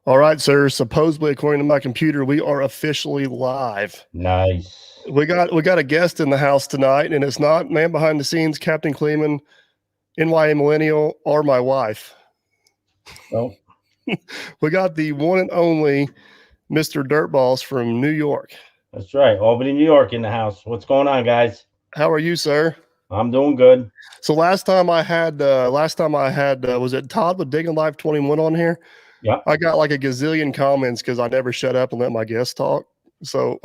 All right, sir. Supposedly, according to my computer, we are officially live. Nice. We got a guest in the house tonight, and it's not man behind the scenes, Captain Kleeman, NYA Millennial, or my wife. Well, We got the one and only Mr. Dirtballs from New York. that's right. Albany, New York in the house. What's going on, guys? How are you, sir? I'm doing good. So last time I had was it Todd with Digging Life 21 on here? Yep. I got like a gazillion comments because I never shut up and let my guests talk. So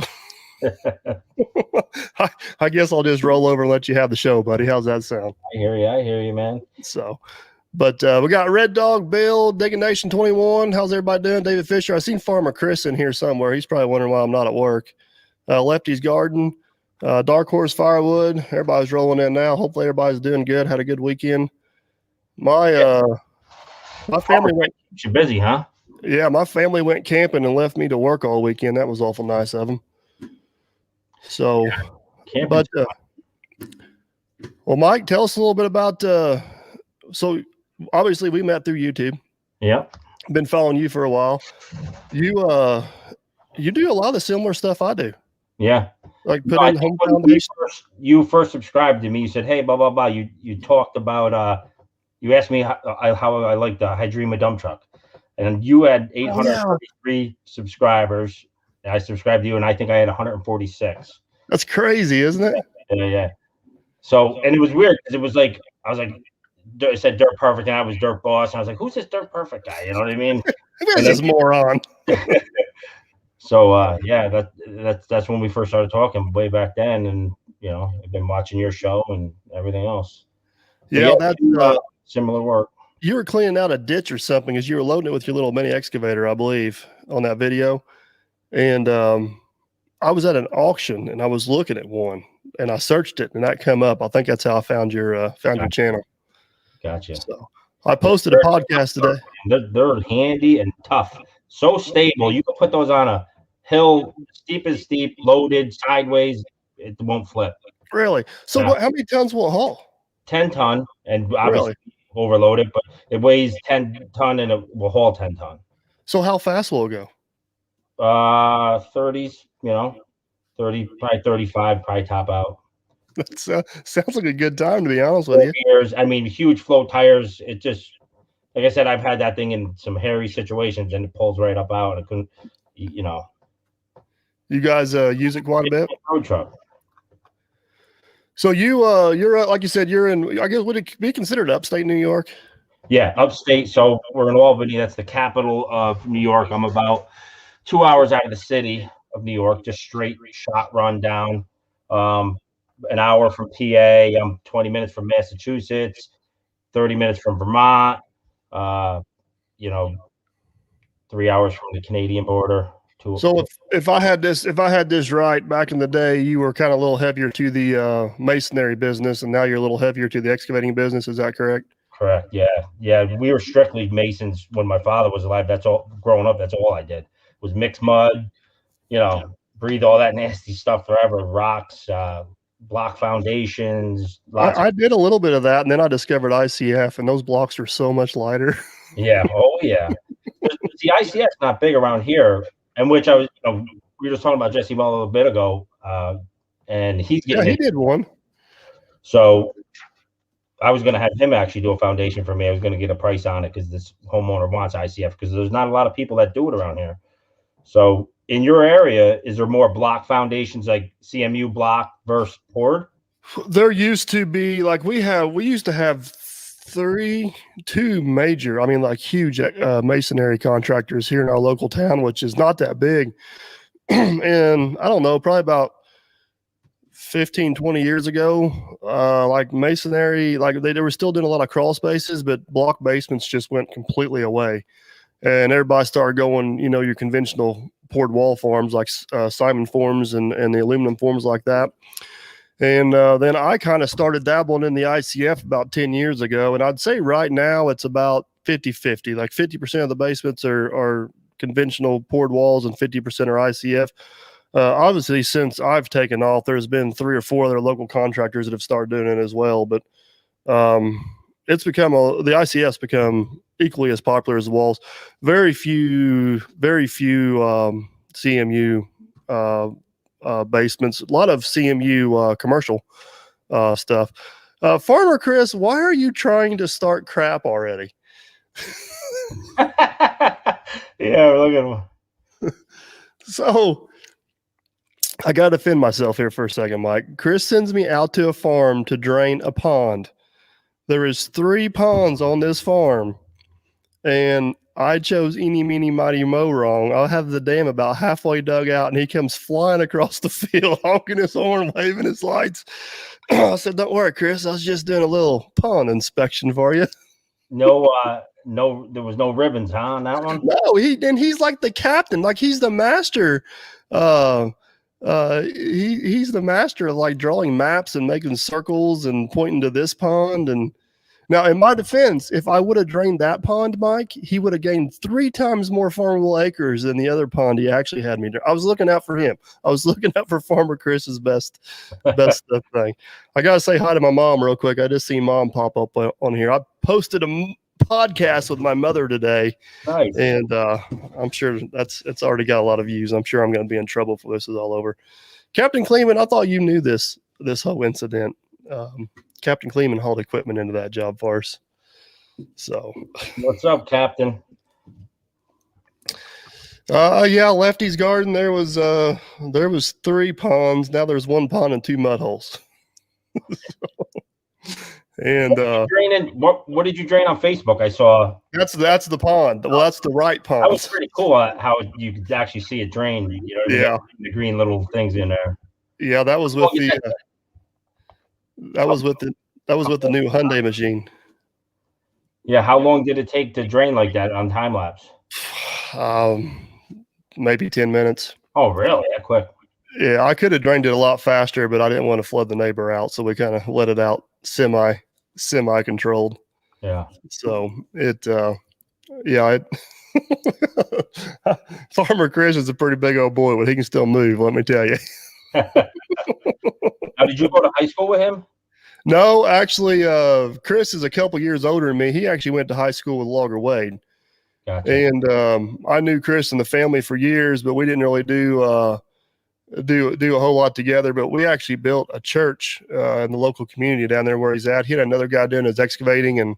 I guess I'll just roll over and let you have the show, buddy. How's that sound? I hear you, man. So, but we got Red Dog Bill, Digging Nation 21. How's everybody doing? David Fisher. I seen Farmer Chris in here somewhere. He's probably wondering why I'm not at work. Lefty's Garden, Dark Horse Firewood. Everybody's rolling in now. Hopefully everybody's doing good. Had a good weekend. My family went. You're busy, huh? Yeah, my family went camping and left me to work all weekend. That was awful nice of them. So, Camping. Well, Mike, tell us a little bit about. So, obviously, we met through YouTube. Yep. Been following you for a while. You do a lot of the similar stuff I do. Yeah. Like put in home foundation. You first subscribed to me. You said, "Hey, blah blah blah." You talked about. You asked me how I like the Hydrema dump truck, and you had 833 subscribers. And I subscribed to you, and I think I had 146. That's crazy, isn't it? Yeah. So, and it was weird because it was like I was like, it said Dirt Perfect, and I was Dirt Boss, and I was like, "Who's this Dirt Perfect guy?" You know what I mean? Who's this moron? So, yeah, that's when we first started talking way back then, and I've been watching your show and everything else. Yeah, that's similar work. You were cleaning out a ditch or something as you were loading it with your little mini excavator, I believe, on that video. And I was at an auction and I was looking at one and I searched it and that came up. I think that's how I found your channel. Gotcha. So I posted a podcast today. They're handy and tough. So stable. You can put those on a hill, steep as steep, loaded sideways. It won't flip. Really? So how many tons will it haul? 10 ton, and obviously overloaded, but it weighs 10 ton and it will haul 10 ton. So how fast will it go? 30s, 30, probably 35, probably top out. That sounds like a good time, to be honest with you. Tires, I mean, huge float tires. It just, like I said, I've had that thing in some hairy situations and it pulls right up out. I couldn't, You guys use it quite a bit? Road truck. So you're like you said, you're in, I guess, would it be considered upstate New York? Yeah, upstate. So we're in Albany. That's the capital of New York. I'm about 2 hours out of the city of New York, just straight shot run down. An hour from PA. I'm 20 minutes from Massachusetts, 30 minutes from Vermont. 3 hours from the Canadian border. So if I had this right, back in the day, you were kind of a little heavier to the masonry business, and now you're a little heavier to the excavating business. Is that correct? Correct. Yeah. We were strictly masons when my father was alive. That's all. Growing up, that's all I did was mix mud. Breathe all that nasty stuff forever. Rocks, block foundations. I did a little bit of that, and then I discovered ICF, and those blocks are so much lighter. Yeah. Oh yeah. The ICF's not big around here. And which I was, we were just talking about Jesse Mull a little bit ago, and he's getting. Yeah, he did one. So I was going to have him actually do a foundation for me. I was going to get a price on it because this homeowner wants ICF because there's not a lot of people that do it around here. So in your area, is there more block foundations like CMU block versus poured? There used to be we used to have two major, like huge masonry contractors here in our local town, which is not that big. And I don't know, probably about 15, 20 years ago, like masonry, they were still doing a lot of crawl spaces, but block basements just went completely away. And everybody started going, your conventional poured wall forms like Simon forms and the aluminum forms like that. And then I kind of started dabbling in the ICF about 10 years ago. And I'd say right now it's about 50-50. Like 50% of the basements are conventional poured walls and 50% are ICF. Obviously, since I've taken off, there's been 3 or 4 other local contractors that have started doing it as well. But it's become the ICF's become equally as popular as the walls. Very few CMU basements. A lot of CMU commercial stuff. Farmer Chris, why are you trying to start crap already? Yeah, look at him. So I got to defend myself here for a second, Mike. Chris sends me out to a farm to drain a pond. There is 3 ponds on this farm, and I chose eeny, meeny, mighty, mo wrong. I'll have the dam about halfway dug out, and he comes flying across the field, honking his horn, waving his lights. I said, "Don't worry, Chris. I was just doing a little pond inspection for you." No, there was no ribbons, huh, on that one? No, he's like the captain, like he's the master. He's the master of like drawing maps and making circles and pointing to this pond. And now, in my defense, if I would have drained that pond, Mike, he would have gained 3 times more farmable acres than the other pond he actually had me. I was looking out for him. I was looking out for Farmer Chris's best thing. I gotta say hi to my mom real quick. I just seen Mom pop up on here. I posted a podcast with my mother today. Nice. And I'm sure it's already got a lot of views. I'm sure I'm going to be in trouble for this is all over. Captain Kleeman, I thought you knew this whole incident. Captain Kleeman hauled equipment into that job for us. So, what's up, Captain? Yeah, Lefty's garden. There was 3 ponds. Now there's 1 pond and 2 mud holes. And what did you drain on Facebook? I saw that's the pond. Well, that's the right pond. That was pretty cool how you could actually see it drain. Yeah, the green little things in there. Yeah, that was with that was with the new Hyundai machine. Yeah, how long did it take to drain like that on time lapse? Maybe 10 minutes. Oh, really? That quick? Yeah, I could have drained it a lot faster, but I didn't want to flood the neighbor out, so we kind of let it out semi controlled. Yeah. So Farmer Chris is a pretty big old boy, but he can still move, let me tell you. Now, did you go to high school with him? No, actually, Chris is a couple years older than me. He actually went to high school with Logger Wade. Gotcha. And I knew Chris and the family for years, but we didn't really do a whole lot together. But we actually built a church in the local community down there where he's at. He had another guy doing his excavating and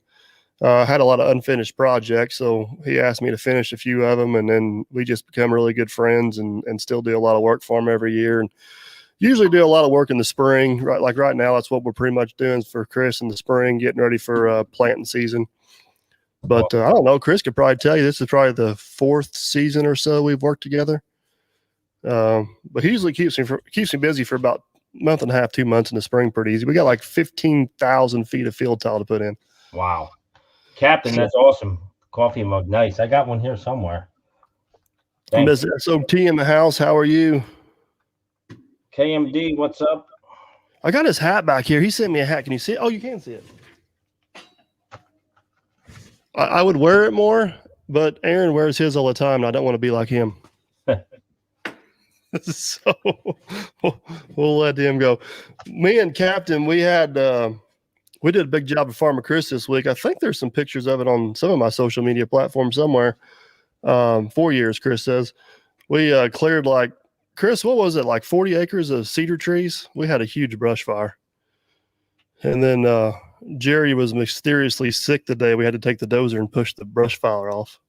had a lot of unfinished projects. So he asked me to finish a few of them, and then we just become really good friends and still do a lot of work for him every year. And usually do a lot of work in the spring, right? Like right now, that's what we're pretty much doing for Chris in the spring, getting ready for planting season. But I don't know. Chris could probably tell you this is probably the 4th season or so we've worked together. But he usually keeps me busy for about a month and a half, 2 months in the spring, pretty easy. We got like 15,000 feet of field tile to put in. Wow, Captain, that's awesome. Coffee mug, nice. I got one here somewhere. Miss SOT in the house. How are you? KMD, what's up? I got his hat back here. He sent me a hat. Can you see it? Oh, you can see it. I would wear it more, but Aaron wears his all the time, and I don't want to be like him. So we'll let him go. Me and Captain, we did a big job of Farmer Chris this week. I think there's some pictures of it on some of my social media platforms somewhere. 4 years, Chris says. We cleared like, Chris, what was it, like 40 acres of cedar trees? We had a huge brush fire. And then Jerry was mysteriously sick the day we had to take the dozer and push the brush fire off.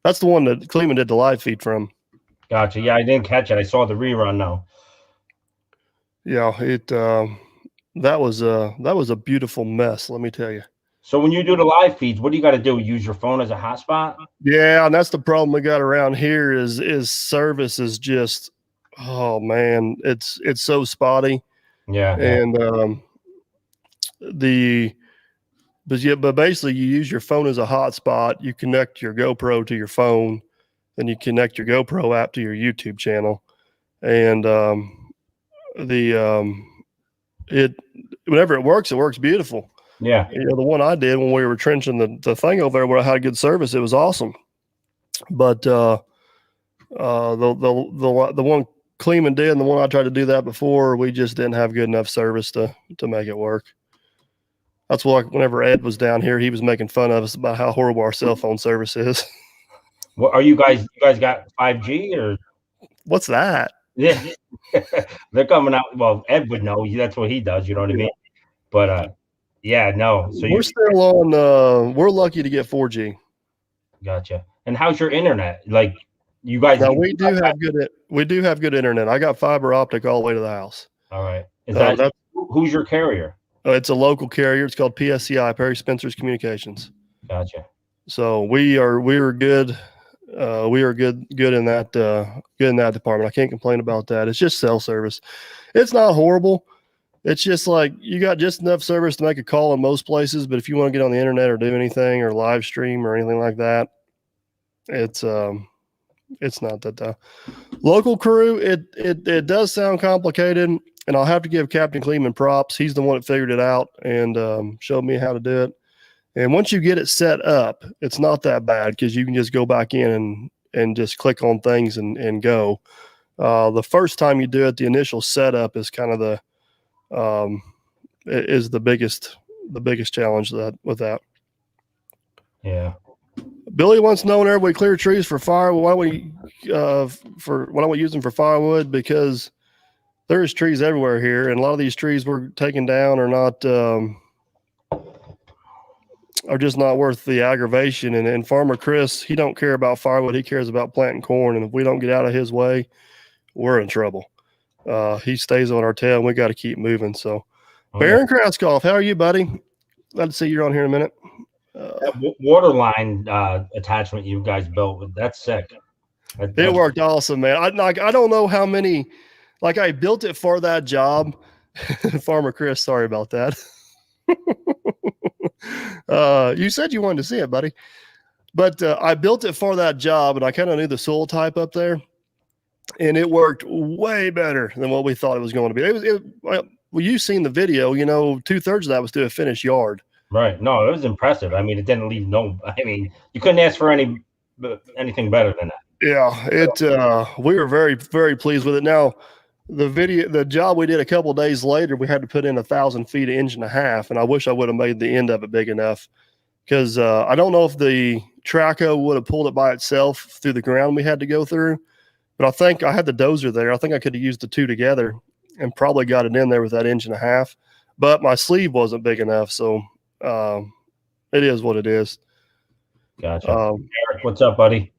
That's the one that Cleveland did the live feed from. Gotcha. Yeah, I didn't catch it. I saw the rerun though. Yeah, that was a beautiful mess, let me tell you. So when you do the live feeds, what do you got to do? Use your phone as a hotspot? Yeah, and that's the problem we got around here is service is just, oh man, it's so spotty. Yeah. And but basically you use your phone as a hotspot. You connect your GoPro to your phone, then you connect your GoPro app to your YouTube channel, and whenever it works beautiful. Yeah. You know, the one I did when we were trenching the thing over there where I had good service, it was awesome. But the one Kleeman did and the one I tried to do that before, we just didn't have good enough service to make it work. That's why whenever Ed was down here, he was making fun of us about how horrible our cell phone service is. What are you guys? You guys got 5G or? What's that? Yeah, they're coming out. Well, Ed would know. That's what he does. You know what I mean? But yeah, no. So We're still on. We're lucky to get 4G. Gotcha. And how's your internet? Like, you guys? Now we do have good internet. I got fiber optic all the way to the house. All right. Is that who's your carrier? It's a local carrier. It's called PSCI, Perry Spencer's Communications. Gotcha. So we are good. We are good in that department. I can't complain about that. It's just cell service. It's not horrible. It's just like you got just enough service to make a call in most places, but if you want to get on the internet or do anything or live stream or anything like that, it's not that local crew. It does sound complicated, and I'll have to give Captain Kleeman props. He's the one that figured it out and showed me how to do it. And once you get it set up, it's not that bad because you can just go back in and just click on things and go. The first time you do it, the initial setup is kind of the biggest challenge with that. Yeah. Billy wants to know whenever we clear trees for fire, why don't we use them for firewood? Because there's trees everywhere here, and a lot of these trees we're taking down are just not worth the aggravation. And Farmer Chris, he don't care about firewood. He cares about planting corn. And if we don't get out of his way, we're in trouble. He stays on our tail and we got to keep moving. So Baron Kraskoff, how are you, buddy? Glad to see you're on here in a minute. That water line attachment you guys built, that's sick. It worked awesome, man. I don't know how many, like I built it for that job. Farmer Chris, sorry about that. You said you wanted to see it, buddy, but I built it for that job, and I kind of knew the soil type up there, and it worked way better than what we thought it was going to be. Well, you've seen the video. 2/3 of that was to a finished yard. Right. No, it was impressive. I mean, it didn't leave you couldn't ask for anything better than that. Yeah, we were very, very pleased with it. Now, the job we did a couple of days later, we had to put in 1,000 feet of 1.5 inches, and I wish I would have made the end of it big enough because I don't know if the Traco would have pulled it by itself through the ground we had to go through, but I think I had the dozer there. I think I could have used the two together and probably got it in there with that 1.5 inches, but my sleeve wasn't big enough, so it is what it is. Gotcha. Eric, what's up, buddy?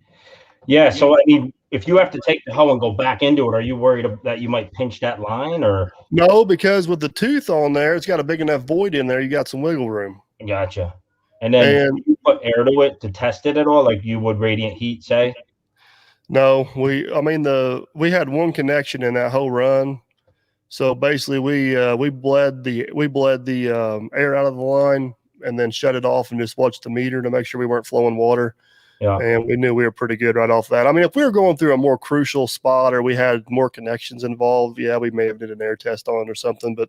Yeah, so I mean, if you have to take the hoe and go back into it, are you worried that you might pinch that line or? No, because with the tooth on there, it's got a big enough void in there. You got some wiggle room. Gotcha. And then you put air to it to test it at all, like you would radiant heat, say? No, we had one connection in that whole run. So basically we bled the air out of the line and then shut it off and just watched the meter to make sure we weren't flowing water. Yeah. And we knew we were pretty good right off that. I mean, if we were going through a more crucial spot or we had more connections involved, yeah, we may have did an air test on or something. But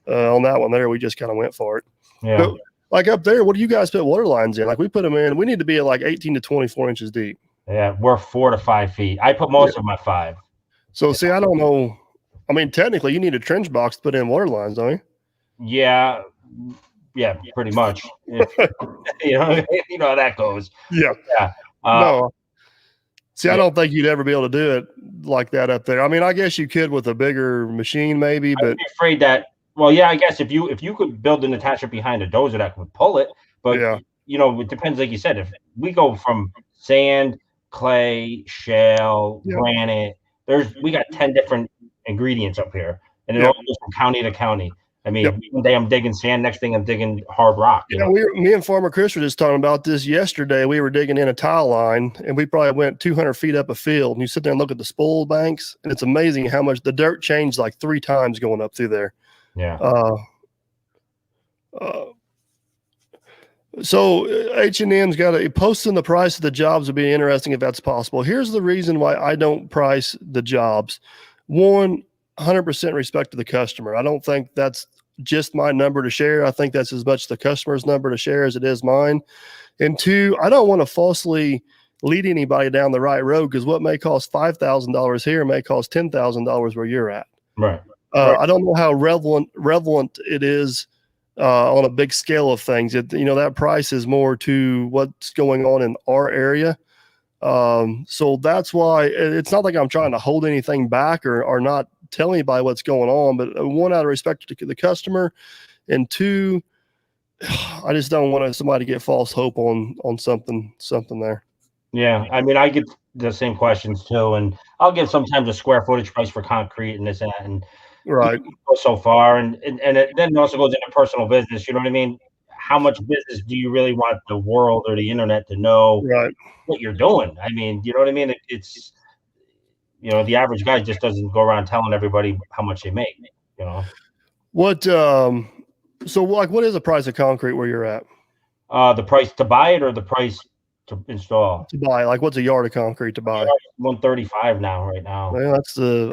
on that one there, we just kind of went for it. Yeah. But, like up there, what do you guys put water lines in? Like we put them in, we need to be at like 18 to 24 inches deep. Yeah, we're 4 to 5 feet. I put most of my 5. So see, I don't know. I mean, technically, you need a trench box to put in water lines, don't you? Yeah, pretty much. You know how that goes. Yeah. No. See, I don't think you'd ever be able to do it like that up there. I mean, I guess you could with a bigger machine, maybe. But I'd be afraid that. Well, yeah, I guess if you could build an attachment behind a dozer that would pull it, but it depends. Like you said, if we go from sand, clay, shale, granite, we got 10 different ingredients up here, and it all goes from county to county. I mean, one day I'm digging sand, next thing I'm digging hard rock. Me and Farmer Chris were just talking about this yesterday. We were digging in a tile line, and we probably went 200 feet up a field. And you sit there and look at the spoil banks, and it's amazing how much the dirt changed like 3 times going up through there. Yeah. So H&M's got posting the price of the jobs would be interesting if that's possible. Here's the reason why I don't price the jobs. 100% respect to the customer. I don't think that's just my number to share. I think that's as much the customer's number to share as it is mine. And 2, I don't want to falsely lead anybody down the right road because what may cost $5,000 here may cost $10,000 where you're at. Right. I don't know how relevant it is on a big scale of things. That price is more to what's going on in our area. So that's why it's not like I'm trying to hold anything back or not tell anybody what's going on, but one, out of respect to the customer, and two, I just don't want somebody to get false hope on something there. Yeah, I mean, I get the same questions too, and I'll give sometimes a square footage price for concrete and this and that, and Right. go so far, and then it also goes into personal business. You know what I mean? How much business do you really want the world or the internet to know Right. what you're doing? I mean, you know what I mean? It's the average guy just doesn't go around telling everybody how much they make. You know, What so like what is the price of concrete where you're at? The price to buy it or the price to install? To buy, like what's a yard of concrete to buy? 135 now, right now. Well,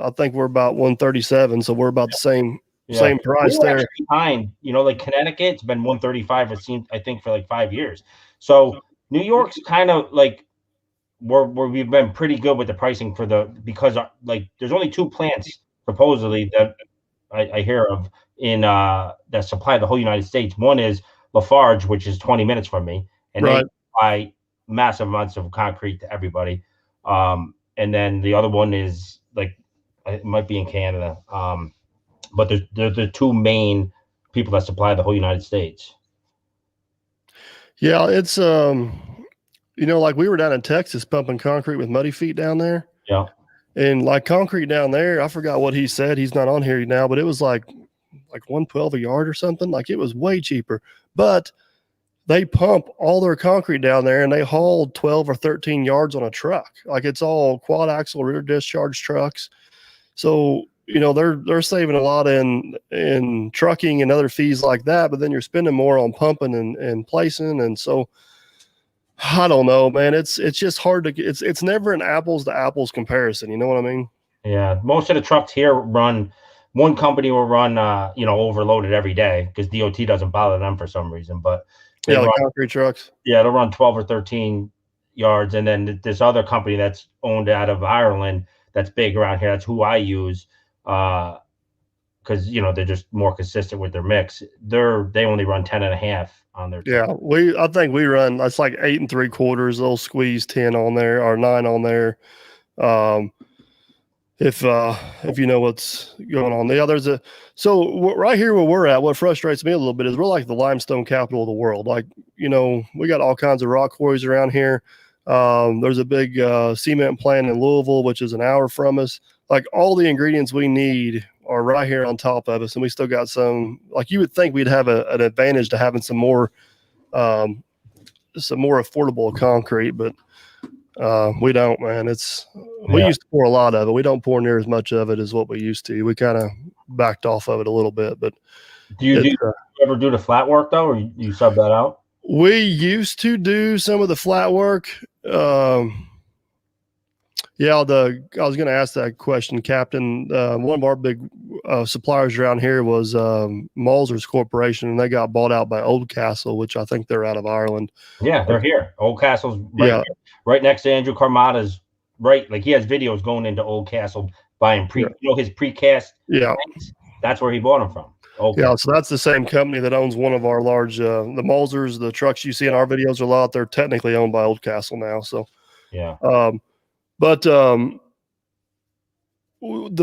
I think we're about 137, so we're about the same price We were there. actually behind, like Connecticut, it's been 135, it seemed, I think, for like 5 years. So New York's kind of like where we've been pretty good with the pricing because there's only 2 plants supposedly that I hear of in that supply the whole United States. One is Lafarge, which is 20 minutes from me, and they Right. supply massive amounts of concrete to everybody. And then the other one is it might be in Canada. But they're the 2 main people that supply the whole United States. Yeah, it's like we were down in Texas pumping concrete with Muddy Feet down there. Yeah. And like concrete down there, I forgot what he said. He's not on here now, but it was like 112 a yard or something. Like it was way cheaper. But they pump all their concrete down there and they haul 12 or 13 yards on a truck. Like it's all quad axle rear discharge trucks. So, they're saving a lot in trucking and other fees like that, but then you're spending more on pumping and placing. And so I don't know, man. It's just hard to it's never an apples to apples comparison. You know what I mean? Yeah. Most of the trucks here one company will run overloaded every day because DOT doesn't bother them for some reason. But the concrete trucks. Yeah, they'll run 12 or 13 yards. And then this other company that's owned out of Ireland that's big around here, that's who I use. Because they're just more consistent with their mix. They only run 10 and a half on their truck. I think we run that's like 8 3/4. They'll squeeze 10 on there or 9 on there. If you know what's going on. So right here where we're at, what frustrates me a little bit is we're like the limestone capital of the world. Like, we got all kinds of rock quarries around here. There's a big cement plant in Louisville, which is an hour from us. Like all the ingredients we need are right here on top of us, and we still got some. Like you would think we'd have an advantage to having some more affordable concrete, but we don't, man. We used to pour a lot of it. We don't pour near as much of it as what we used to. We kind of backed off of it a little bit. But do you ever do the flat work though, or you sub that out? We used to do some of the flat work. I was going to ask that question, Captain. One of our big suppliers around here was Malzers Corporation, and they got bought out by Oldcastle, which I think they're out of Ireland. Yeah, they're here. Oldcastle's right next to Andrew Carmada's. Right, like he has videos going into Oldcastle buying his precast. Yeah, that's where he bought them from. Okay. Yeah, so that's the same company that owns one of our large, the Malzers, the trucks you see in our videos a lot. They're technically owned by Oldcastle now. So yeah. But the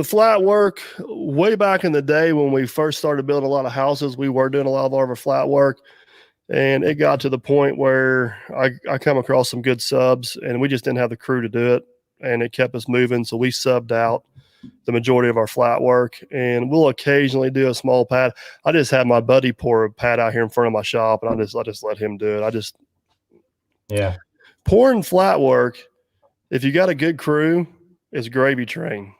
flat work, way back in the day when we first started building a lot of houses, we were doing a lot of our flat work. And it got to the point where I come across some good subs, and we just didn't have the crew to do it. And it kept us moving. So we subbed out the majority of our flat work, and we'll occasionally do a small pad. I just had my buddy pour a pad out here in front of my shop, and I just let him do it. Pouring flat work, if you got a good crew, it's gravy train.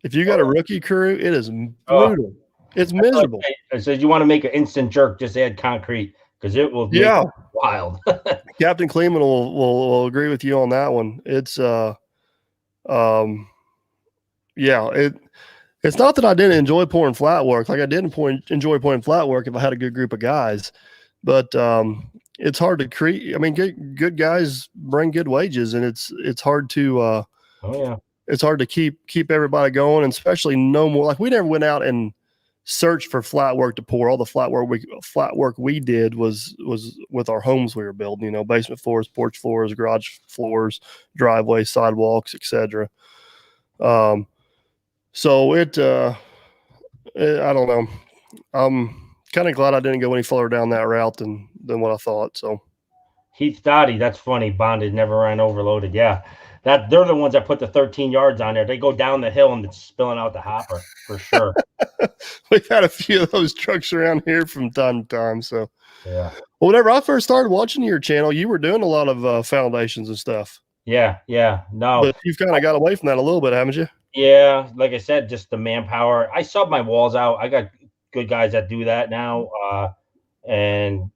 If you got a rookie crew, it is brutal. It's miserable. I said, you want to make an instant jerk, just add concrete because it will be wild. Captain Kleeman will agree with you on that one. It's it's not that I didn't enjoy pouring flat work. Like I didn't enjoy pouring flat work if I had a good group of guys, but it's hard to create. I mean, good guys bring good wages, and it's hard to it's hard to keep everybody going, and especially no more. Like we never went out and search for flat work to pour. All the flat work we did was with our homes we were building. You know, basement floors, porch floors, garage floors, driveways, sidewalks, etc. So I don't know. I'm kind of glad I didn't go any further down that route than what I thought. So Heath Dottie, that's funny. Bonded never ran overloaded. Yeah, that they're the ones that put the 13 yards on there. They go down the hill and it's spilling out the hopper for sure. we've had a few of those trucks around here from time to time. So yeah. Well, whenever I first started watching your channel, you were doing a lot of foundations and stuff. Yeah. No, but you've kind of got away from that a little bit, haven't you? Yeah, like I said, just the manpower. I sub my walls out. I got good guys that do that now. And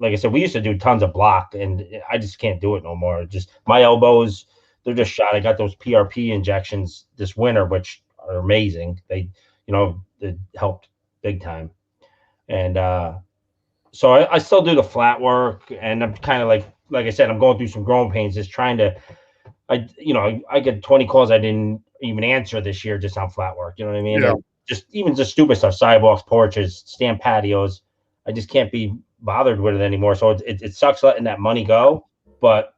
like I said, we used to do tons of block, and I just can't do it no more. Just my elbows, they're just shot. I got those PRP injections this winter, which are amazing. They helped big time. And so I still do the flat work, and I'm kind of like I said, I'm going through some growing pains, just trying to. I get 20 calls I didn't even answer this year just on flat work. You know what I mean? Yeah. Just stupid stuff, sidewalks, porches, stand patios. I just can't be bothered with it anymore. So it sucks letting that money go. But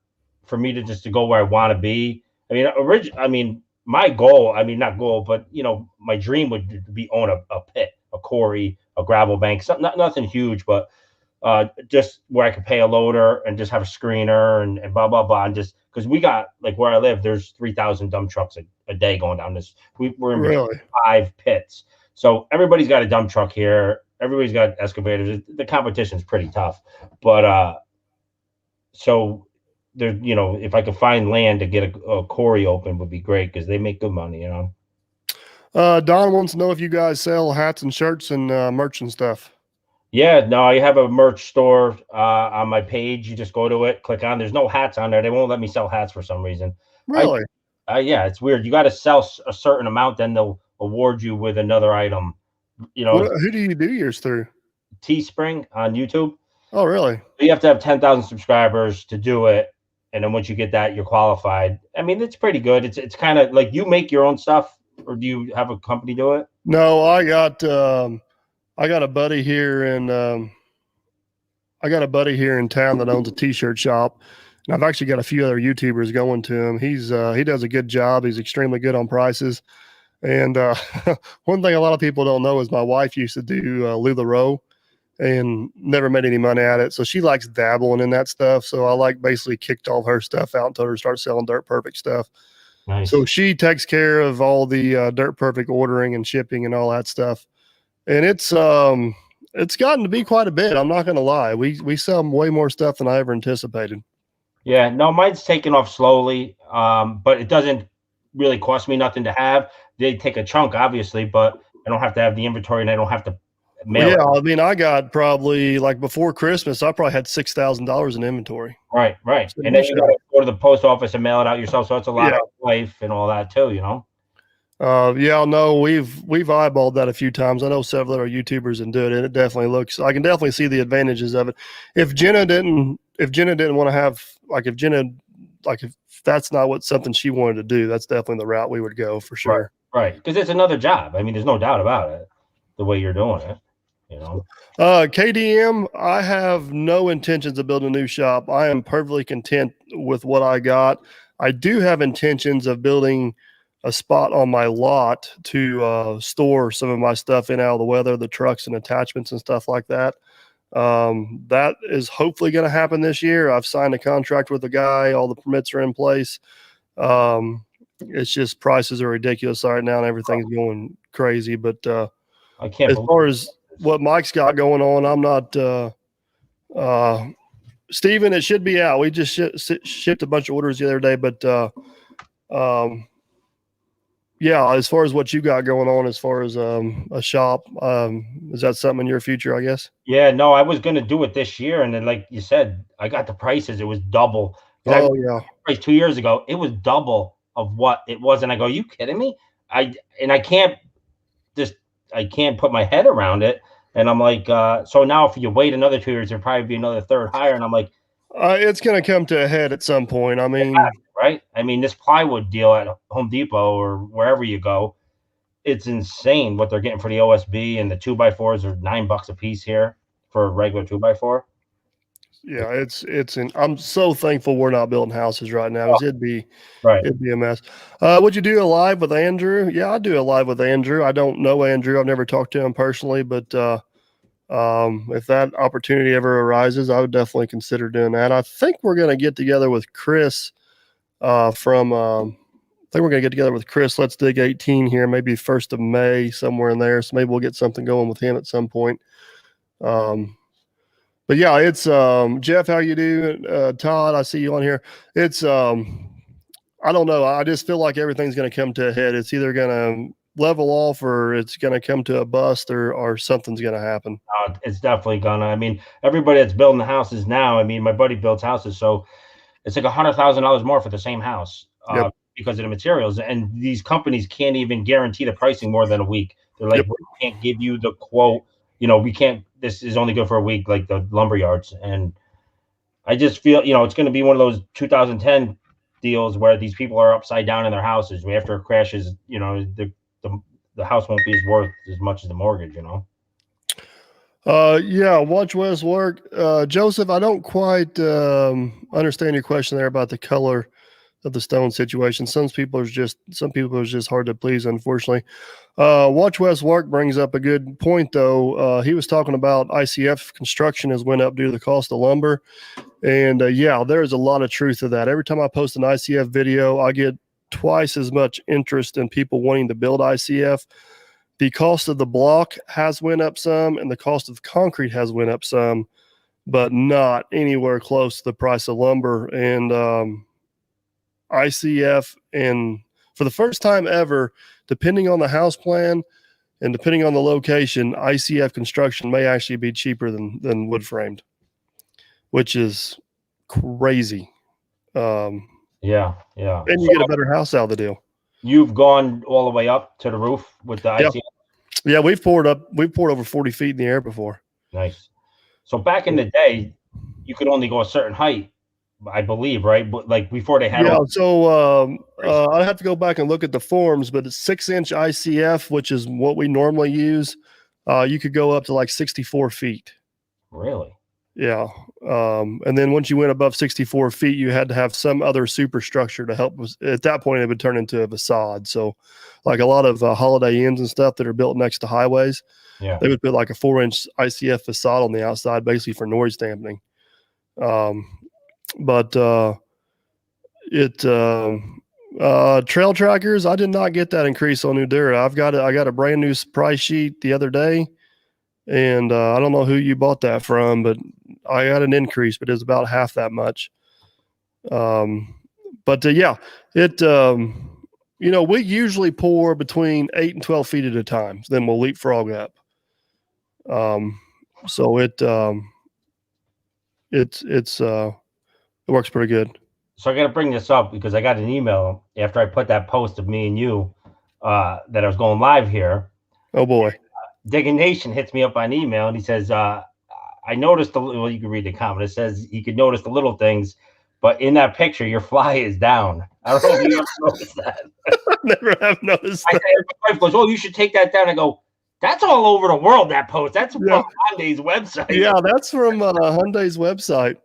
for me to go where I want to be, I mean, my goal, not goal, but my dream would be own a pit, a quarry, a gravel bank, nothing huge, but just where I could pay a loader and just have a screener and blah, blah, blah. And just because we got, like, where I live, there's 3,000 dump trucks a day going down this. We're in really 5 pits. So everybody's got a dump truck here. Everybody's got excavators. The competition is pretty tough. But so there, if I could find land to get a quarry open would be great because they make good money, Don wants to know if you guys sell hats and shirts and merch and stuff. Yeah, no, I have a merch store on my page. You just go to it, click on. There's no hats on there. They won't let me sell hats for some reason. Really? Yeah, it's weird. You got to sell a certain amount, then they'll award you with another item. Who do you do yours through? Teespring on YouTube. Oh, really? You have to have 10,000 subscribers to do it, and then once you get that, you're qualified. I mean, it's pretty good. It's kind of like you make your own stuff, or do you have a company do it? No, I got a buddy here in town that owns a t-shirt shop, and I've actually got a few other YouTubers going to him. He does a good job. He's extremely good on prices. And one thing a lot of people don't know is my wife used to do LuLaRoe and never made any money at it. So she likes dabbling in that stuff. So I basically kicked all her stuff out and told her to start selling Dirt Perfect stuff. Nice. So she takes care of all the Dirt Perfect ordering and shipping and all that stuff. And it's gotten to be quite a bit. I'm not going to lie. We sell way more stuff than I ever anticipated. Yeah, no, mine's taking off slowly. But it doesn't really cost me nothing to have. They take a chunk, obviously, but I don't have to have the inventory and I don't have to mail it. I mean, I got probably before Christmas, I probably had $6,000 in inventory. Right. And then you got to go to the post office and mail it out yourself. So it's a lot of life and all that too, No, we've eyeballed that a few times. I know several other YouTubers and do it, and it definitely I can definitely see the advantages of it. If Jenna didn't want to have, if that's not something she wanted to do, that's definitely the route we would go for sure. Right. Because it's another job. I mean, there's no doubt about it, the way you're doing it, KDM, I have no intentions of building a new shop. I am perfectly content with what I got. I do have intentions of building a spot on my lot to store some of my stuff in out of the weather, the trucks and attachments and stuff like that. That is hopefully going to happen this year. I've signed a contract with a guy. All the permits are in place. It's just prices are ridiculous right now and everything's going crazy. But I can't. As far as what Mike's got going on, I'm not. Steven, it should be out. We just shipped a bunch of orders the other day, but as far as what you got going on, as far as a shop, is that something in your future, I guess? Yeah, no, I was going to do it this year, and then, like you said, I got the prices. It was double. Oh, yeah. Price 2 years ago, it was double of what it was, and I go, "You kidding me?" I can't put my head around it, and I'm like, so now if you wait another 2 years, there'll probably be another third higher, and I'm like, it's going to come to a head at some point. I mean, right? I mean, this plywood deal at Home Depot or wherever you go, it's insane what they're getting for the OSB, and the 2x4s are $9 a piece here for a regular 2x4. Yeah, I'm so thankful we're not building houses right now, because Right. it'd be a mess. Would you do a live with Andrew? Yeah, I'd do a live with Andrew. I don't know Andrew. I've never talked to him personally, but if that opportunity ever arises, I would definitely consider doing that. I think we're going to get together with Chris I think we're going to get together with Chris. Let's Dig 18 here, maybe 1st of May, somewhere in there. So maybe we'll get something going with him at some point. But yeah, it's Jeff, how you doing? Todd, I see you on here. It's I don't know. I just feel like everything's going to come to a head. It's either going to level off, or it's going to come to a bust, or something's going to happen. It's definitely gonna. I mean, everybody that's building the houses now. I mean, my buddy builds houses, so it's like $100,000 more for the same house Yep. because of the materials. And these companies can't even guarantee the pricing more than a week. They're like, Yep. we can't give you the quote. We can't. This is only good for a week, like the lumber yards. And I just feel, it's going to be one of those 2010 deals where these people are upside down in their houses. After it crashes, the house won't be as worth as much as the mortgage. Yeah, watch Wes work. Joseph, I don't quite understand your question there about the color of the stone situation. Some people are just hard to please, unfortunately. Watch Wes work brings up a good point, though. He was talking about ICF construction has went up due to the cost of lumber. And yeah, there's a lot of truth to that. Every time I post an ICF video, I get twice as much interest in people wanting to build ICF. The cost of the block has went up some, and the cost of concrete has went up some, but not anywhere close to the price of lumber. And ICF, and for the first time ever, depending on the house plan and depending on the location, ICF construction may actually be cheaper than wood framed, which is crazy. Yeah. And you get a better house out of the deal. You've gone all the way up to the roof with the ICF? Yeah, we've poured over 40 feet in the air before. Nice. So back in the day, you could only go a certain height, I believe, right? But like before they had. Yeah. So I'd have to go back and look at the forms, but it's 6-inch ICF, which is what we normally use. You could go up to like 64 feet. Really? Yeah. And then once you went above 64 feet, you had to have some other superstructure to help. At that point, it would turn into a facade. So like a lot of Holiday Inns and stuff that are built next to highways, they would put like a 4-inch ICF facade on the outside, basically for noise dampening. But trail trackers, I did not get that increase on Nudura. I got a brand new price sheet the other day, and I don't know who you bought that from, but I got an increase, but it's about half that much. But yeah, we usually pour between 8 and 12 feet at a time. Then we'll leapfrog up. So it works pretty good. So I got to bring this up because I got an email after I put that post of me and you that I was going live here. Oh boy. Digging Nation hits me up on email and he says, I noticed well, you can read the comment. It says he could notice the little things, but in that picture, your fly is down. I don't know if you ever noticed that. I never have noticed that. My wife goes, oh, you should take that down. I go, that's all over the world, that post. That's from Hyundai's website. Yeah, that's from Hyundai's website.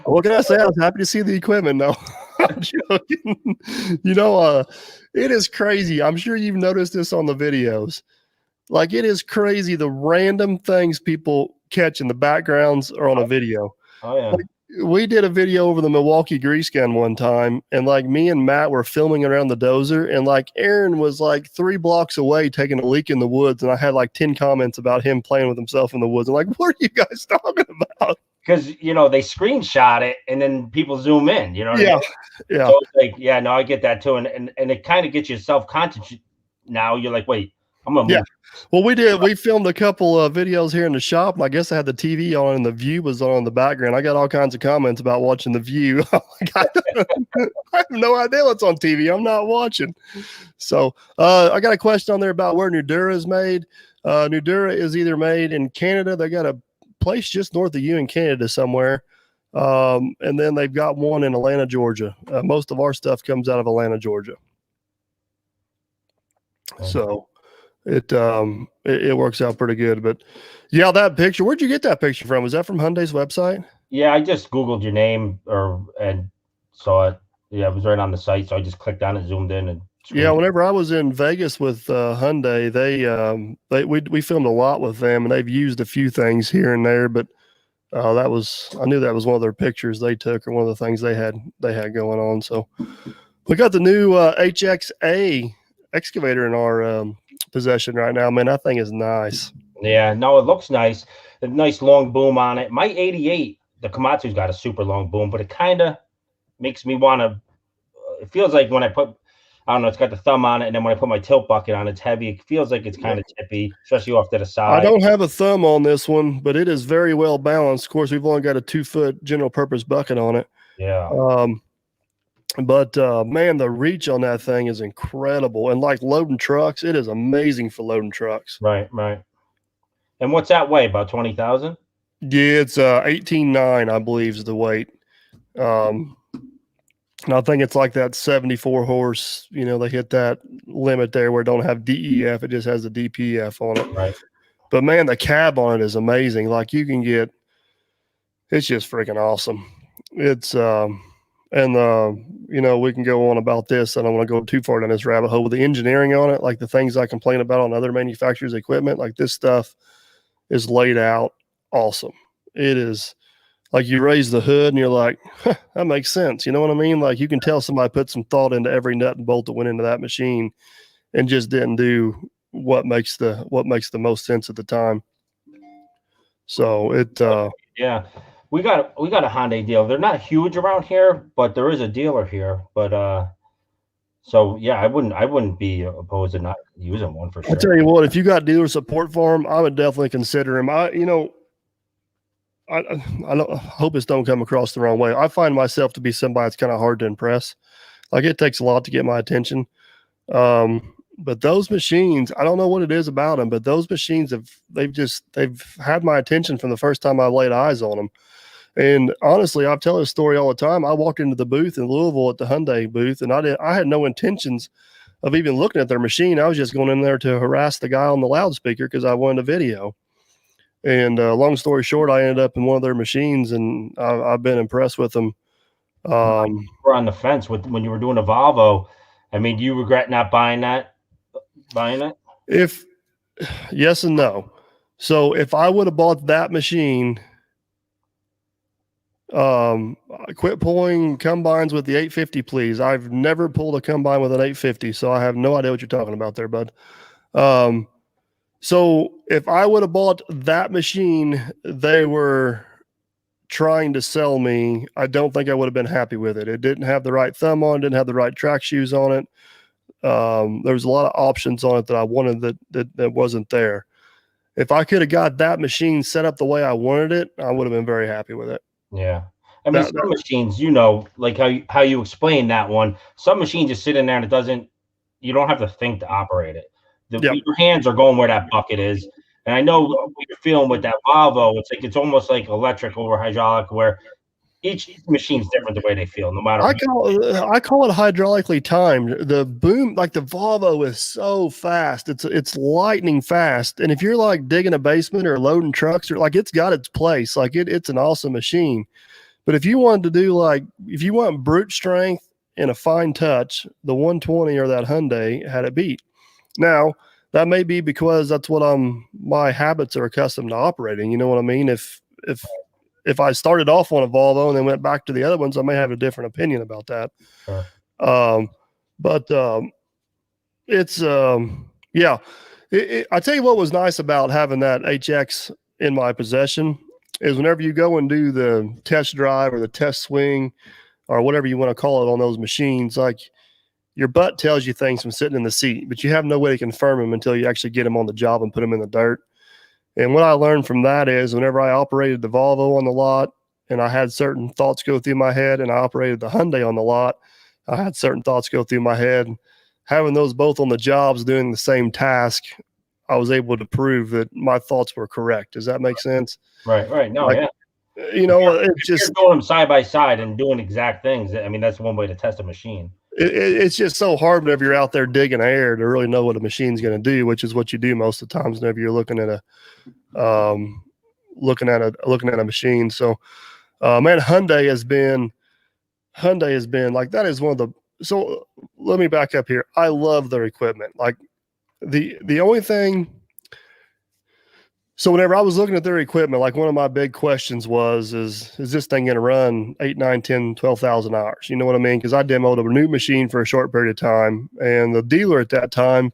What can I say? I was happy to see the equipment. No, I'm joking. It is crazy. I'm sure you've noticed this on the videos. Like, it is crazy the random things people catch in the backgrounds or on a video. Oh, yeah. Like, we did a video over the Milwaukee grease gun one time, and like me and Matt were filming around the dozer, and like Aaron was like 3 blocks away taking a leak in the woods, and I had like 10 comments about him playing with himself in the woods. I'm like, what are you guys talking about? Because they screenshot it and then people zoom in. You know what I mean? Yeah. So it's like, yeah, no, I get that too, and it kind of gets you self-conscious. Now you're like, wait, I'm gonna move. Well, we filmed a couple of videos here in the shop, and I guess I had the TV on and the view was on in the background. I got all kinds of comments about watching the view. I have no idea what's on TV. I'm not watching. So I got a question on there about where Nudura is made. Nudura is either made in Canada. They got a place just north of you in Canada somewhere. And then they've got one in Atlanta, Georgia. Most of our stuff comes out of Atlanta, Georgia. So it works out pretty good. But yeah, that picture, where'd you get that picture from? Was that from Hyundai's website? Yeah, I just Googled your name and saw it. Yeah, it was right on the site, so I just clicked on it, zoomed in, and Yeah, screen. whenever I was in Vegas with Hyundai, we filmed a lot with them, and they've used a few things here and there. But I knew that was one of their pictures they took, or one of the things they had going on. So we got the new HXA excavator in our possession right now. Man, that thing is nice. Yeah, no, it looks nice. A nice long boom on it. My 88, the Komatsu's got a super long boom, but it kind of makes me want to. It feels like when I put, I don't know, it's got the thumb on it, and then when I put my tilt bucket on, it's heavy. It feels like it's kind of tippy, especially off to the I side. don't have a thumb on this one, but it is very well balanced. Of course, we've only got a 2-foot general purpose bucket on it. Yeah. But man, the reach on that thing is incredible. And like loading trucks, it is amazing for loading trucks. Right, right. And what's that weigh? About 20,000? Yeah, it's 18.9, I believe, is the weight. And I think it's like that 74 horse, they hit that limit there where it don't have DEF, it just has the DPF on it. Right. But man, the cab on it is amazing. Like it's just freaking awesome. It's we can go on about this. I don't want to go too far down this rabbit hole with the engineering on it, like the things I complain about on other manufacturers' equipment. Like this stuff is laid out awesome. It is like you raise the hood and you're like, huh, that makes sense. You know what I mean? Like you can tell somebody put some thought into every nut and bolt that went into that machine and just didn't do what makes the most sense at the time. So yeah. We got a Hyundai deal. They're not huge around here, but there is a dealer here. But so yeah, I wouldn't be opposed to not using one for sure. I'll tell you what, if you got dealer support for them, I would definitely consider them. I hope this don't come across the wrong way. I find myself to be somebody that's kind of hard to impress. Like it takes a lot to get my attention. But those machines, I don't know what it is about them, but those machines they've had my attention from the first time I laid eyes on them. And honestly, I tell this story all the time. I walked into the booth in Louisville at the Hyundai booth, and I had no intentions of even looking at their machine. I was just going in there to harass the guy on the loudspeaker because I wanted a video. And long story short, I ended up in one of their machines, and I've been impressed with them. We're on the fence when you were doing a Volvo. I mean, do you regret not buying it? Yes and no. So if I would have bought that machine, quit pulling combines with the 850, please. I've never pulled a combine with an 850, so I have no idea what you're talking about there, bud. So if I would have bought that machine they were trying to sell me, I don't think I would have been happy with it. It didn't have the right thumb on, didn't have the right track shoes on it. There was a lot of options on it that I wanted that wasn't there. If I could have got that machine set up the way I wanted it, I would have been very happy with it. Yeah. I mean, some machines, like how you explain that one, some machines just sit in there and you don't have to think to operate it. Your hands are going where that bucket is. And I know what you're feeling with that Volvo. It's almost like electric over hydraulic, where each machine's different the way they feel, no matter. I call it hydraulically timed. The boom, like the Volvo, is so fast. It's lightning fast. And if you're like digging a basement or loading trucks, or like it's got its place. Like it's an awesome machine. But if you wanted to do if you want brute strength and a fine touch, the 120 or that Hyundai had it beat. Now, that may be because that's what my habits are accustomed to operating. You know what I mean? If I started off on a Volvo and then went back to the other ones, I may have a different opinion about that. Sure. It's yeah. I tell you what was nice about having that HX in my possession is whenever you go and do the test drive or the test swing or whatever you want to call it on those machines, like your butt tells you things from sitting in the seat, but you have no way to confirm them until you actually get them on the job and put them in the dirt. And what I learned from that is whenever I operated the Volvo on the lot and I had certain thoughts go through my head, and I operated the Hyundai on the lot, I had certain thoughts go through my head. Having those both on the jobs doing the same task, I was able to prove that my thoughts were correct. Does that make sense? Right. No, yeah. It's just you're doing them side by side and doing exact things. I mean, that's one way to test a machine. it's just so hard whenever you're out there digging air to really know what a machine's going to do, which is what you do most of the times whenever you're looking at a machine. So, man, Hyundai has been like, that is one of the, so let me back up here. I love their equipment. Like the only thing, so whenever I was looking at their equipment, like one of my big questions was, is this thing going to run 8, 9, 10, 12,000 hours? You know what I mean? Because I demoed a new machine for a short period of time, and the dealer at that time,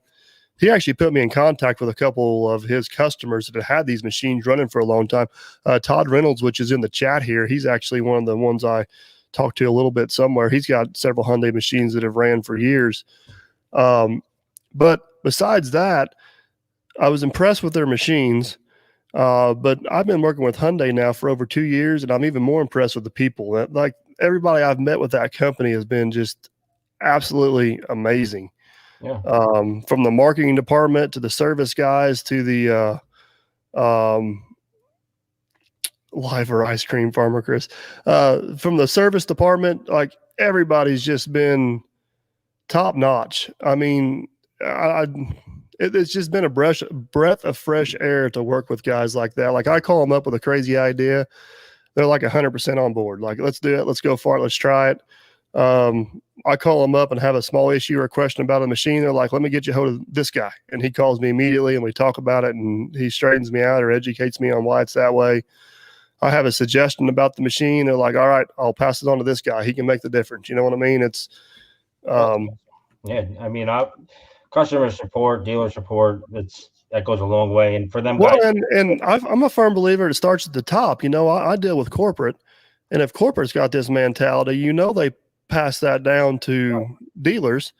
he actually put me in contact with a couple of his customers that had these machines running for a long time. Todd Reynolds, which is in the chat here, he's actually one of the ones I talked to a little bit somewhere. He's got several Hyundai machines that have ran for years. But besides that, I was impressed with their machines. But I've been working with Hyundai now for over 2 years, and I'm even more impressed with the people. Like, everybody I've met with that company has been just absolutely amazing. Yeah. From the marketing department to the service guys to the live or ice cream farmer, Chris. From the service department, like, everybody's just been top notch. I mean, it's just been a breath of fresh air to work with guys like that. Like, I call them up with a crazy idea, they're like 100% on board. Like, let's do it. Let's go for it. Let's try it. I call them up and have a small issue or a question about a machine. They're like, let me get you a hold of this guy. And he calls me immediately and we talk about it, and he straightens me out or educates me on why it's that way. I have a suggestion about the machine. They're like, all right, I'll pass it on to this guy. He can make the difference. You know what I mean? It's, yeah, I mean, customer support, dealer support, that goes a long way. And for them, well, guys, and I'm a firm believer it starts at the top. You know, I deal with corporate, and if corporate's got this mentality, you know, they pass that down to dealers.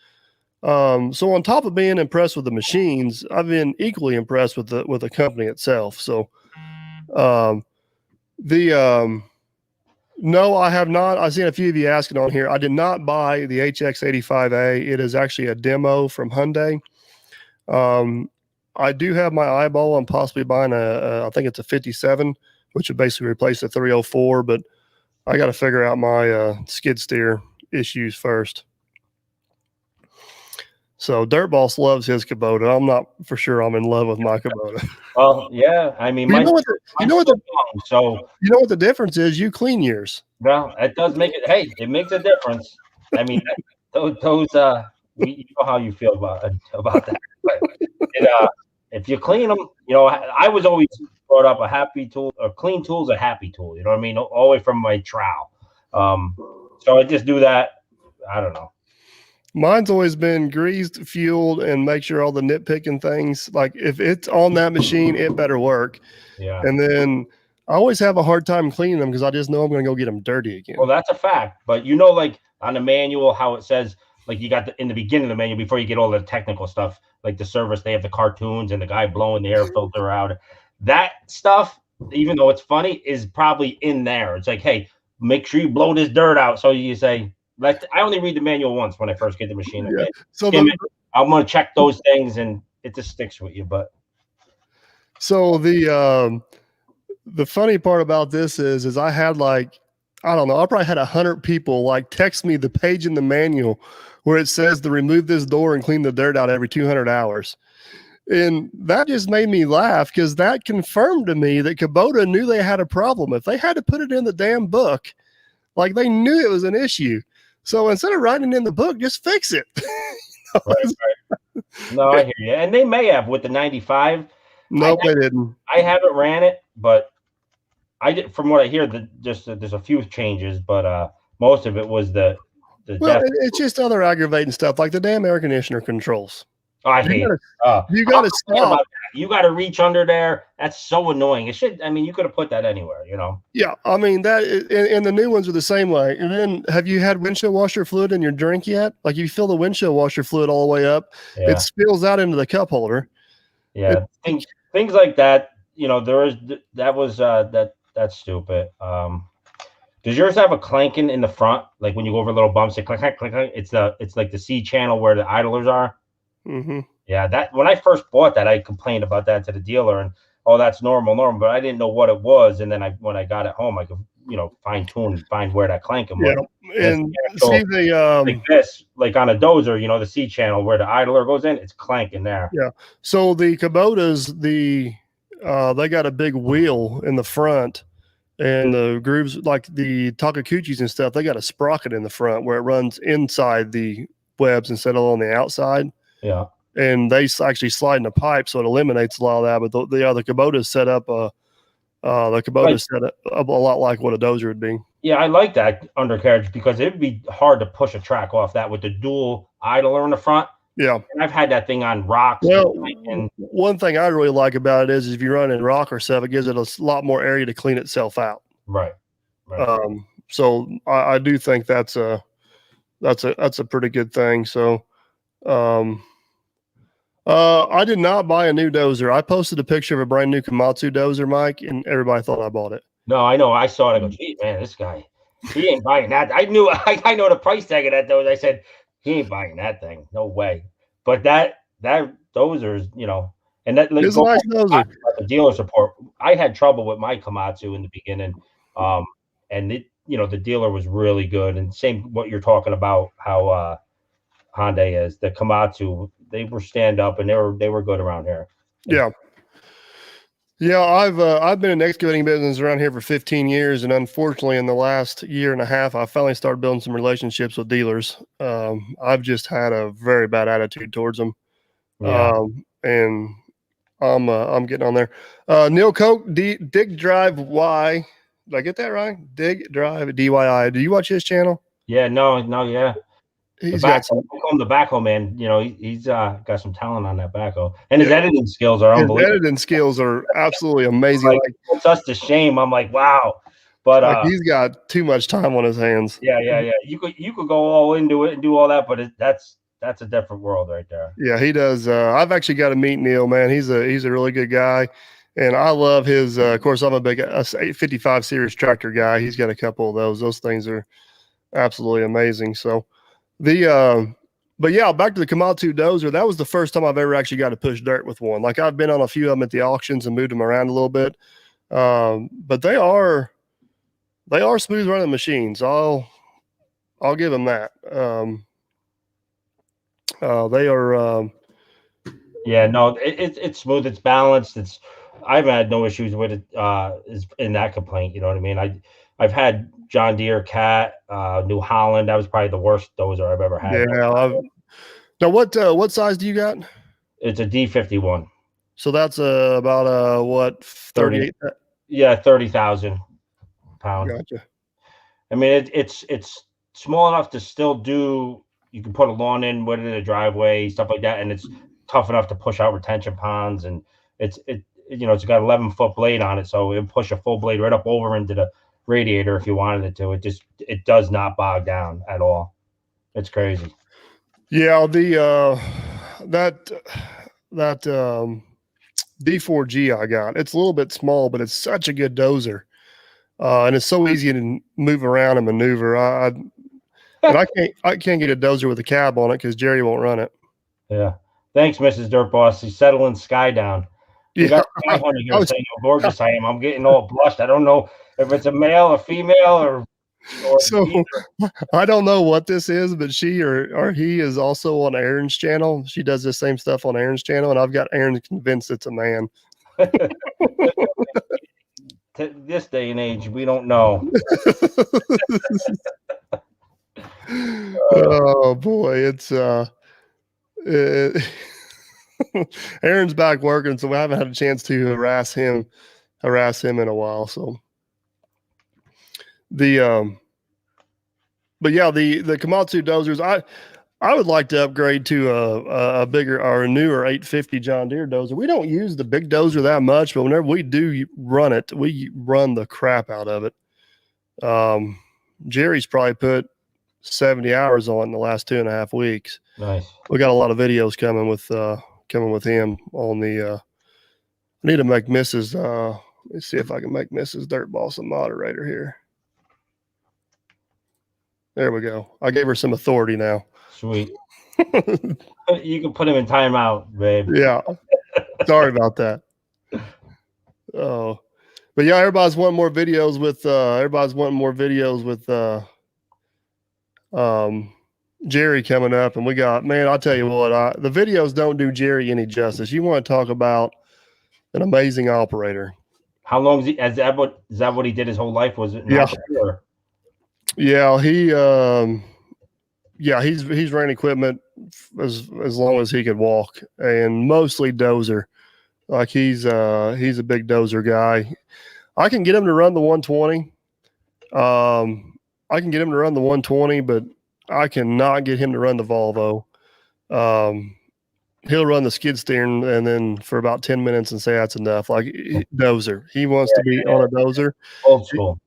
So on top of being impressed with the machines, I've been equally impressed with the company itself. So, no, I have not. I've seen a few of you asking on here. I did not buy the HX85A. It is actually a demo from Hyundai. I do have my eyeball on possibly buying I think it's a 57, which would basically replace the 304, but I got to figure out my skid steer issues first. So Dirt Boss loves his Kubota. I'm not for sure I'm in love with my Kubota. well, yeah, I mean, You know what the difference is? You clean yours. Well, it does make it. Hey, it makes a difference. I mean, those you know how you feel about that. But if you clean them, you know, I was always brought up a clean tool is a happy tool. You know what I mean? All the way from my trowel. So I just do that. I don't know. Mine's always been greased, fueled, and make sure all the nitpicking things, like if it's on that machine, it better work. Yeah. And then I always have a hard time cleaning them because I just know I'm going to go get them dirty again. Well, that's a fact. But you know, like on the manual, how it says, like you got in the beginning of the manual before you get all the technical stuff, like the service, they have the cartoons and the guy blowing the air filter out. That stuff, even though it's funny, is probably in there. It's like, hey, make sure you blow this dirt out. So you say, I only read the manual once when I first get the machine. Yeah. So I'm going to check those things, and it just sticks with you. But so the funny part about this is I had like, I don't know, I probably had 100 people like text me the page in the manual where it says to remove this door and clean the dirt out every 200 hours. And that just made me laugh because that confirmed to me that Kubota knew they had a problem. If they had to put it in the damn book, like they knew it was an issue. So instead of writing it in the book, just fix it. Right. No, I hear you. And they may have with the 95. Nope, they didn't. I haven't ran it, but I did. From what I hear, there's a few changes, but most of it was the. Well, it's just other aggravating stuff like the damn air conditioner controls. I hate it. You got to stop. You got to reach under there. That's so annoying. It should. I mean, you could have put that anywhere. You know. Yeah, I mean that, and the new ones are the same way. And then, have you had windshield washer fluid in your drink yet? Like, you fill the windshield washer fluid all the way up, it spills out into the cup holder. Yeah, things like that. You know, that's stupid. Does yours have a clanking in the front? Like when you go over little bumps, it clank, clank, clank. It's like the C channel where the idlers are. Mm-hmm. Yeah, that when I first bought that, I complained about that to the dealer, and that's normal, but I didn't know what it was. And then when I got it home, I could fine tune and find where that clanking was. and see like this, like on a dozer, you know, the C channel where the idler goes in, it's clanking there. Yeah. So the Kubotas, they got a big wheel in the front, and the grooves like the Takakuchis and stuff, they got a sprocket in the front where it runs inside the webs instead of on the outside. Yeah. And they actually slide in a pipe, so it eliminates a lot of that. But the Kubota set up set up a lot like what a dozer would be. Yeah, I like that undercarriage because it'd be hard to push a track off that with the dual idler in the front. Yeah. And I've had that thing on rocks. Well, one thing I really like about it is if you run in rock or stuff, it gives it a lot more area to clean itself out. Right. So I do think that's a pretty good thing. So, I did not buy a new dozer. I posted a picture of a brand new Komatsu dozer, Mike, and everybody thought I bought it. No, I know. I saw it. I go, gee, man, this guy, he ain't buying that. I know the price tag of that dozer. I said, he ain't buying that thing. No way. But that dozer is, you know, and that it's a nice dozer. The dealer support. I had trouble with my Komatsu in the beginning, and it, you know, the dealer was really good. And same what you're talking about, how Hyundai is. The Komatsu, they were stand up and they were good around here. Yeah. Yeah, I've been in the excavating business around here for 15 years, and unfortunately, in the last year and a half, I finally started building some relationships with dealers. I've just had a very bad attitude towards them, and I'm getting on there. Neil Koch, Dig Drive Y, did I get that right? Dig Drive DYI. Do you watch his channel? Yeah, yeah. He's got some. The backhoe man, you know, he's got some talent on that backhoe, and his editing skills are unbelievable. His editing skills are absolutely amazing. Like puts us to shame. I'm like, wow, but he's got too much time on his hands. Yeah. You could go all into it and do all that, but that's a different world right there. Yeah, he does. I've actually got to meet Neil, man. He's a really good guy, and I love his. Of course, I'm a big 855 series tractor guy. He's got a couple of those. Those things are absolutely amazing. So. But yeah, back to the Komatsu dozer. That was the first time I've ever actually got to push dirt with one. Like I've been on a few of them at the auctions and moved them around a little bit. But they are smooth running machines. I'll give them that. They are. Yeah, no, it's smooth. It's balanced. I've had no issues with it. Is in that complaint. You know what I mean? I've had John Deere, Cat, New Holland. That was probably the worst dozer I've ever had. Yeah. Now, what size do you got? It's a D51. So that's about what 38? Yeah, 30,000 pounds. Gotcha. I mean, it's small enough to still do. You can put a lawn in with it, a driveway, stuff like that, and it's tough enough to push out retention ponds. And it's got 11-foot blade on it, so it'll push a full blade right up over into the radiator if you wanted it to. It does not bog down at all. It's crazy. Yeah, the that D4G I got, it's a little bit small, but it's such a good dozer, and it's so easy to move around and maneuver. I can't get a dozer with a cab on it because Jerry won't run it. Yeah, thanks, Mrs. Dirt Boss. He's settling Sky down. You got a guy here saying how gorgeous I am. I'm getting all blushed. I don't know if it's a male or female or so either. I don't know what this is, but she or he is also on Aaron's channel. She does the same stuff on Aaron's channel, and I've got Aaron convinced it's a man. This day and age, we don't know. Oh boy, it's Aaron's back working, so we haven't had a chance to harass him in a while. So but yeah, the Komatsu dozers, I would like to upgrade to a bigger or a newer 850 John Deere dozer. We don't use the big dozer that much, but whenever we do run it, we run the crap out of it. Jerry's probably put 70 hours on it in the last 2.5 weeks. Nice. We got a lot of videos coming with him on the. I need to make Mrs. Let's see if I can make Mrs. Dirt Boss a moderator here. There we go. I gave her some authority now. Sweet. You can put him in timeout, babe. Yeah. Sorry about that. Oh, but yeah, everybody's wanting more videos with Jerry coming up, and we got, man, I'll tell you what, the videos don't do Jerry any justice. You want to talk about an amazing operator. How long is that what he did his whole life? Was it an Yeah. operator? Yeah, he's ran equipment as long as he could walk, and mostly dozer. Like he's a big dozer guy. I can get him to run the 120. I can get him to run the 120, but I cannot get him to run the Volvo. He'll run the skid steer and then for about 10 minutes and say that's enough. Like dozer. He wants to be on a dozer. Old school.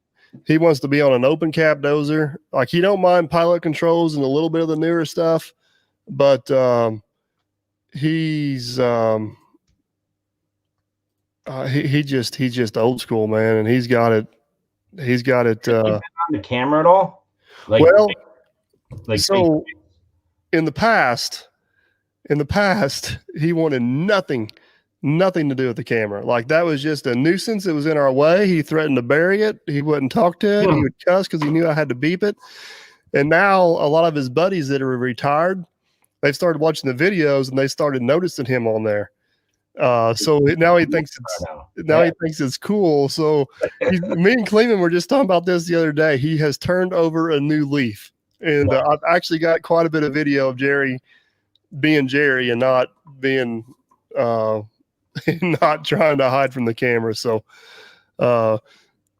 He wants to be on an open cap dozer. Like he don't mind pilot controls and a little bit of the newer stuff, but he's just old school, man, and he's got it. He's got it. On the camera at all? So in the past, he wanted nothing to do with the camera. Like that was just a nuisance. It was in our way. He threatened to bury it. He wouldn't talk to it. He would cuss because he knew I had to beep it. And now a lot of his buddies that are retired, they've started watching the videos and they started noticing him on there. So now he thinks it's cool. So me and Cleveland were just talking about this the other day. He has turned over a new leaf, and I've actually got quite a bit of video of Jerry being Jerry and not being not trying to hide from the camera. So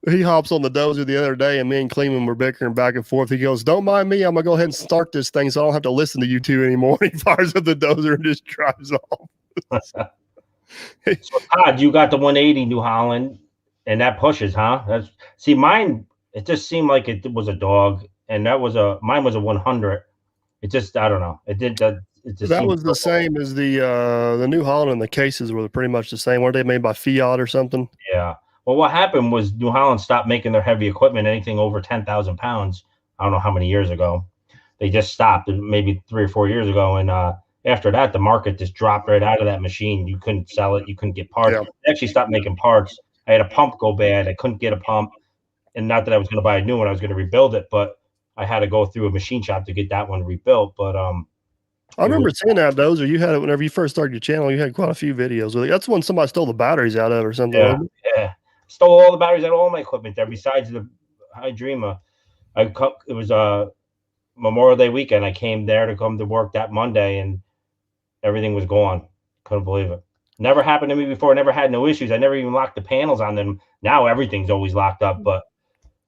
he hops on the dozer the other day, and me and Cleveland were bickering back and forth. He goes, "Don't mind me. I'm gonna go ahead and start this thing, so I don't have to listen to you two anymore." He fires up the dozer and just drives off. So Todd, you got the 180 New Holland, and that pushes, huh? See, mine. It just seemed like it was a dog, and mine was a 100. It just, I don't know. It did that. That was the same as the New Holland, and the cases were pretty much the same. Weren't they made by Fiat or something? Yeah. Well, what happened was New Holland stopped making their heavy equipment, anything over 10,000 pounds. I don't know how many years ago. They just stopped, maybe 3 or 4 years ago, and after that, the market just dropped right out of that machine. You couldn't sell it. You couldn't get parts. Yeah. They actually stopped making parts. I had a pump go bad. I couldn't get a pump. And not that I was going to buy a new one. I was going to rebuild it, but I had to go through a machine shop to get that one rebuilt. But I remember seeing that dozer. You had it whenever you first started your channel. You had quite a few videos with it. That's when somebody stole the batteries out of or something. Yeah. Stole all the batteries out of all my equipment there besides the Hydrema. It was Memorial Day weekend. I came there to come to work that Monday, and everything was gone. Couldn't believe it. Never happened to me before. Never had no issues. I never even locked the panels on them. Now everything's always locked up, but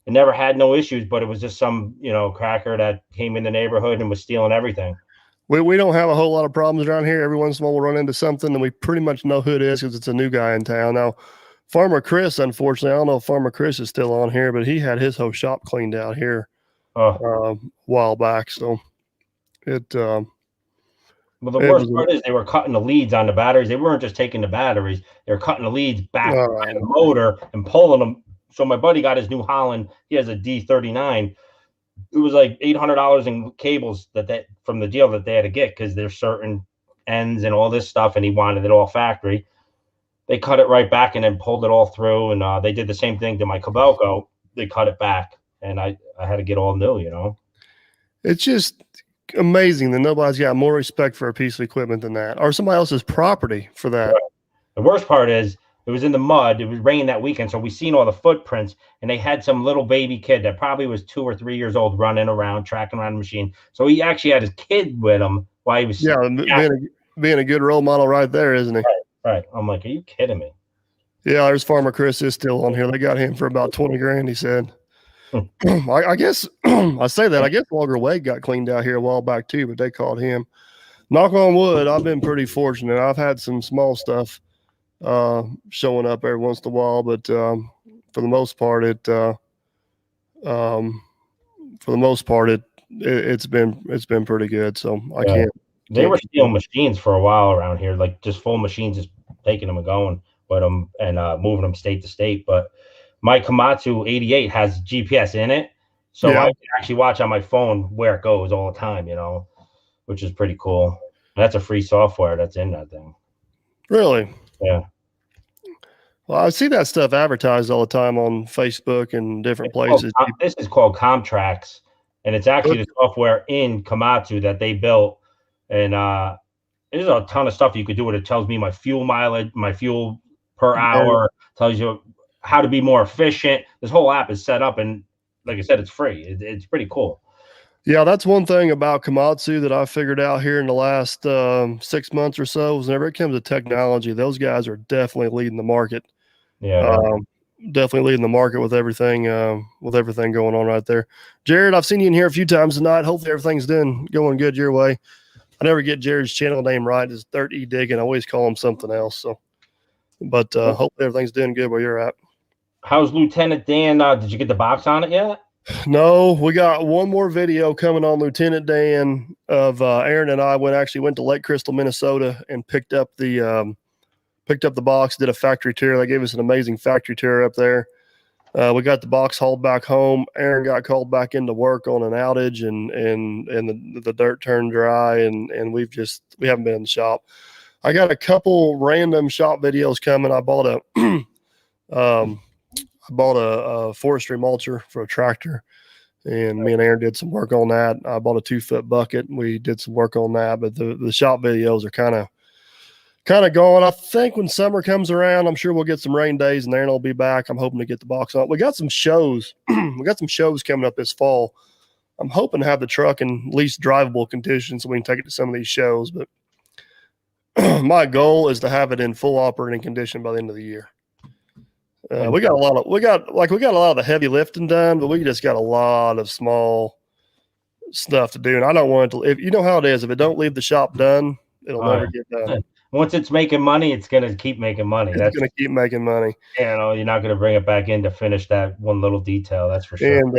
it never had no issues. But it was just some, cracker that came in the neighborhood and was stealing everything. We don't have a whole lot of problems around here. Every once in a while we'll run into something, and we pretty much know who it is because it's a new guy in town. Now, Farmer Chris, unfortunately, I don't know if Farmer Chris is still on here, but he had his whole shop cleaned out here a while back. So well, the worst part is they were cutting the leads on the batteries. They weren't just taking the batteries. They were cutting the leads back by the motor and pulling them. So my buddy got his New Holland. He has a D39. It was like $800 in cables that from the deal that they had to get because there's certain ends and all this stuff, and he wanted it all factory. They cut it right back and then pulled it all through, and they did the same thing to my Cabelco. They cut it back, and I had to get all new, It's just amazing that nobody's got more respect for a piece of equipment than that, or somebody else's property for that. Right. The worst part is it was in the mud. It was raining that weekend, so we seen all the footprints, and they had some little baby kid that probably was 2 or 3 years old running around, tracking around the machine. So he actually had his kid with him while he was being a good role model right there, isn't he? Right. I'm like, are you kidding me? Yeah, there's Farmer Chris is still on here. They got him for about 20 grand, he said. I guess I say that. I guess Walker Wade got cleaned out here a while back too, but they called him. Knock on wood, I've been pretty fortunate. I've had some small stuff showing up every once in a while, but for the most part, it's been pretty good. So I can't. They were stealing machines for a while around here, like just full machines, just taking them and going with them and moving them state to state. But my Komatsu 88 has GPS in it, so I can actually watch on my phone where it goes all the time, which is pretty cool. That's a free software that's in that thing. Really? Yeah. Well, I see that stuff advertised all the time on Facebook and different places. This is called Comtrax, and it's actually the software in Komatsu that they built. And there's a ton of stuff you could do with it. It tells me my fuel mileage, my fuel per hour, tells you how to be more efficient. This whole app is set up, and like I said, it's free. It's pretty cool. Yeah, that's one thing about Komatsu that I figured out here in the last 6 months or so. Is whenever it comes to technology, those guys are definitely leading the market. Yeah, Definitely leading the market with everything going on right there. Jared, I've seen you in here a few times tonight. Hopefully everything's going good your way. I never get Jared's channel name right. It's Dirt E Digging. I always call him something else. So, but hopefully everything's doing good where you're at. How's Lieutenant Dan? Did you get the box on it yet? No, we got one more video coming on Lieutenant Dan of Aaron and I went to Lake Crystal, Minnesota, and picked up the box, did a factory tour. They gave us an amazing factory tour up there. We got the box hauled back home. Aaron got called back into work on an outage, and the dirt turned dry, and we haven't been in the shop. I got a couple random shop videos coming. I bought a forestry mulcher for a tractor, and me and Aaron did some work on that. I bought a 2-foot bucket. We did some work on that, but the shop videos are kind of going. I think when summer comes around, I'm sure we'll get some rain days and Aaron will be back. I'm hoping to get the box on. We got some shows. We got some shows coming up this fall. I'm hoping to have the truck in least drivable condition so we can take it to some of these shows. But my goal is to have it in full operating condition by the end of the year. We got a lot of the heavy lifting done, but we just got a lot of small stuff to do. And I don't want to, if you know how it is, if it don't leave the shop done, it'll never get done. Once it's making money, it's going to keep making money. It's going to keep making money. You're not going to bring it back in to finish that one little detail. That's for sure. And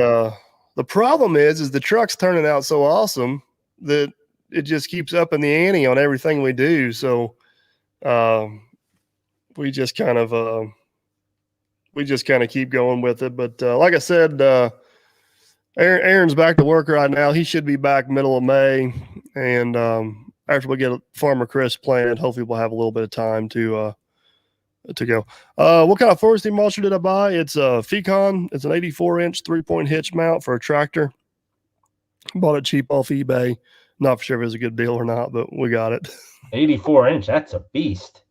the problem is the truck's turning out so awesome that it just keeps up in the ante on everything we do. So we just kind of keep going with it. But like I said, Aaron's back to work right now. He should be back middle of May. And after we get Farmer Chris planted, hopefully we'll have a little bit of time to go. What kind of forestry mulcher did I buy? It's a Fecon. It's an 84-inch 3-point hitch mount for a tractor. Bought it cheap off eBay. Not for sure if it was a good deal or not, but we got it. 84-inch. That's a beast.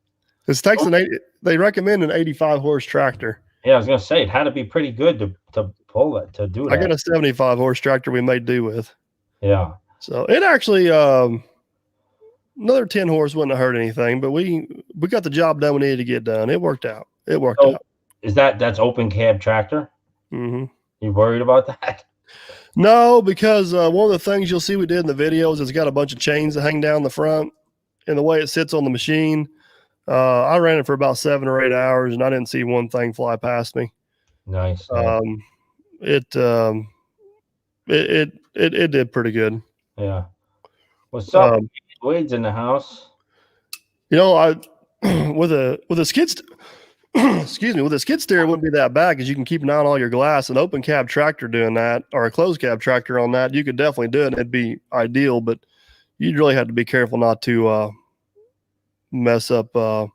They recommend an 85-horse tractor. Yeah, I was gonna say it had to be pretty good to pull it, to do that. I got a 75-horse tractor we made do with. Yeah. So it actually another 10 horse wouldn't have hurt anything, but we got the job done we needed to get done. It worked out. Out. Is that's open cab tractor? Mm-hmm. You worried about that? No, because one of the things you'll see we did in the videos is it's got a bunch of chains that hang down the front, and the way it sits on the machine. I ran it for about 7 or 8 hours, and I didn't see one thing fly past me. Nice. It did pretty good. Yeah. What's up? Wade's in the house. You know, with a skid excuse me, with a skid steer, it wouldn't be that bad because you can keep an eye on all your glass. An open cab tractor doing that, or a closed cab tractor on that, you could definitely do it. And it'd be ideal, but you'd really have to be careful not to mess up. Hello,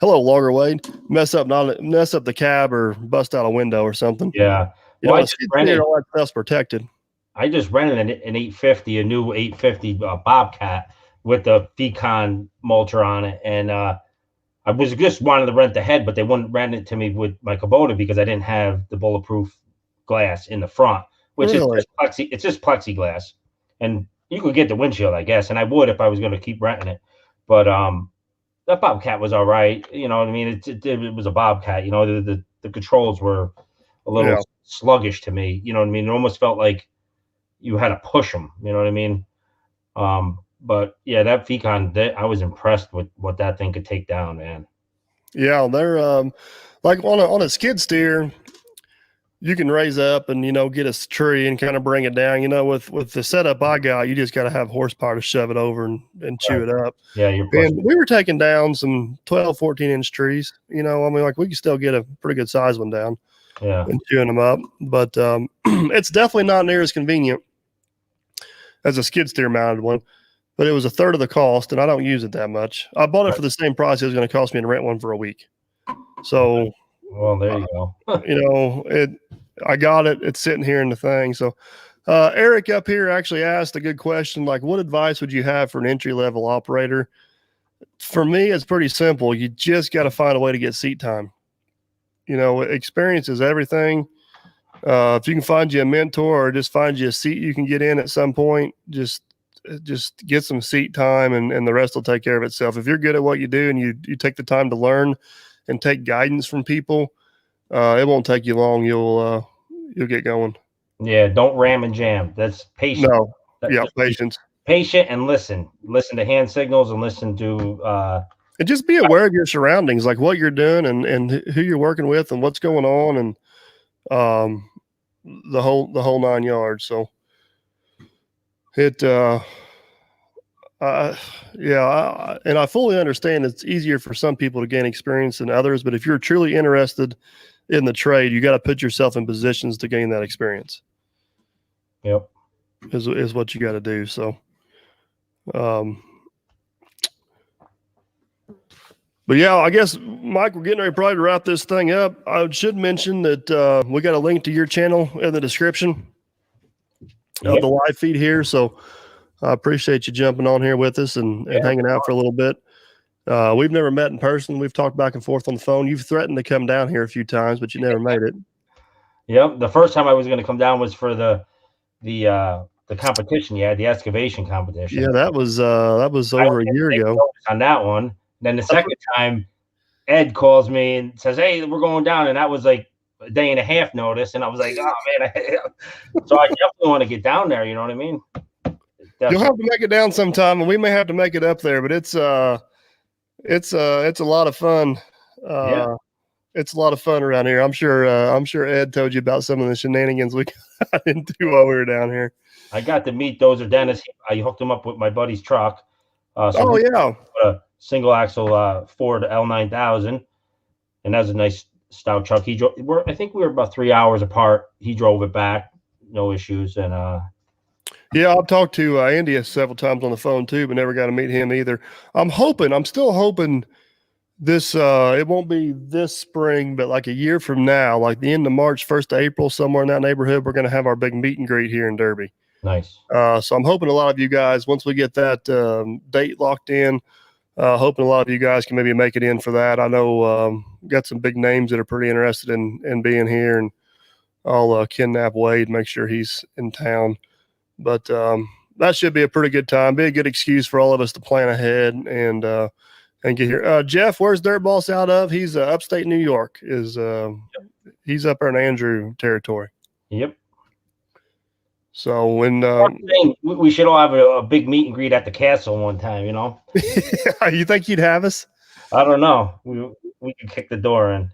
Logger Wade. Mess up the cab or bust out a window or something. Yeah. You know, a skid steer, all that stuff's protected. I just rented an 850, a new 850 Bobcat with the Fecon mulcher on it, and I was just wanted to rent the head, but they wouldn't rent it to me with my Kubota because I didn't have the bulletproof glass in the front, which is just it's just plexiglass, and you could get the windshield, I guess, and I would if I was going to keep renting it, but that Bobcat was all right, you know what I mean? It was a Bobcat, you know, the controls were a little sluggish to me, you know what I mean? It almost felt like you had to push them, you know what I mean? But yeah, that Fecon, I was impressed with what that thing could take down, man. Yeah, they're like on a skid steer, you can raise up and get a tree and kind of bring it down. You know, with the setup I got, you just got to have horsepower to shove it over and chew it up. Yeah, and we were taking down some 12, 14-inch trees. You know, I mean, like we could still get a pretty good size one down. Yeah, and chewing them up, but it's definitely not near as convenient as a skid steer mounted one. But it was a third of the cost, and I don't use it that much. I bought it for the same price it was going to cost me to rent one for a week. So, well, there you go. I got it. It's sitting here in the thing. So, Eric up here actually asked a good question. Like, what advice would you have for an entry-level operator? For me, it's pretty simple. You just got to find a way to get seat time. Experience is everything. If you can find you a mentor or just find you a seat you can get in at some point, just get some seat time and the rest will take care of itself. If you're good at what you do and you take the time to learn and take guidance from people, it won't take you long. You'll get going. Yeah, don't ram and jam. That's patient. No, yeah, patience. Patient and listen to hand signals and listen to and just be aware of your surroundings, like what you're doing and who you're working with and what's going on, and the whole 9 yards. So it and I fully understand it's easier for some people to gain experience than others, but if you're truly interested in the trade, you got to put yourself in positions to gain that experience. Yep, is what you got to do. So but yeah, I guess, Mike, we're getting ready probably to wrap this thing up. I should mention that we got a link to your channel in the description of the live feed here. So I appreciate you jumping on here with us and hanging out for a little bit. We've never met in person. We've talked back and forth on the phone. You've threatened to come down here a few times, but you never made it. Yep. The first time I was going to come down was for the competition. Yeah, the excavation competition. Yeah, that was over a year ago. On that one. Then the second time, Ed calls me and says, "Hey, we're going down," and that was like a day and a half notice, and I was like, "Oh man!" So I definitely want to get down there. You know what I mean? Definitely. You'll have to make it down sometime, and we may have to make it up there. But it's a lot of fun. It's a lot of fun around here. I'm sure Ed told you about some of the shenanigans we got into while we were down here. I got to meet Dozer Dennis. I hooked him up with my buddy's truck. A single axle Ford L9000, and that was a nice stout truck. He drove. I think we were about 3 hours apart. He drove it back, no issues. And yeah, I've talked to Andy several times on the phone too, but never got to meet him either. I'm still hoping this it won't be this spring, but like a year from now, like the end of March, 1st of April, somewhere in that neighborhood, we're going to have our big meet and greet here in Derby. Nice. So I'm hoping a lot of you guys, once we get that date locked in, hoping a lot of you guys can maybe make it in for that. I know got some big names that are pretty interested in being here, and I'll kidnap Wade, make sure he's in town. But that should be a pretty good time. Be a good excuse for all of us to plan ahead and get here. Jeff, where's Dirt Boss out of? He's upstate New York. He's up there in Andrew territory. Yep. So when we should all have a big meet and greet at the castle one time, you know. You think you'd have us? I don't know. We could kick the door in.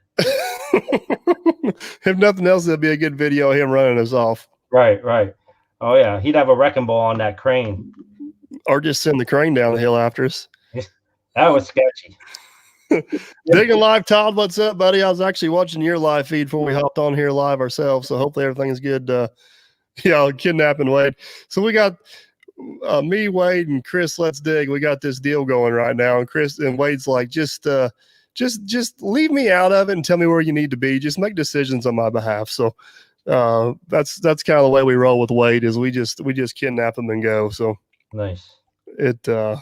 If nothing else, it'd be a good video of him running us off. Right. Oh yeah, he'd have a wrecking ball on that crane, or just send the crane down the hill after us. That was sketchy. Digging Live, Todd, what's up, buddy? I was actually watching your live feed before we hopped on here live ourselves, so hopefully everything's good. Kidnapping Wade. So we got me, Wade, and Chris. Let's dig. We got this deal going right now, and Chris and Wade's like, just leave me out of it and tell me where you need to be. Just make decisions on my behalf. So that's kind of the way we roll with Wade. Is we just kidnap him and go. So nice. You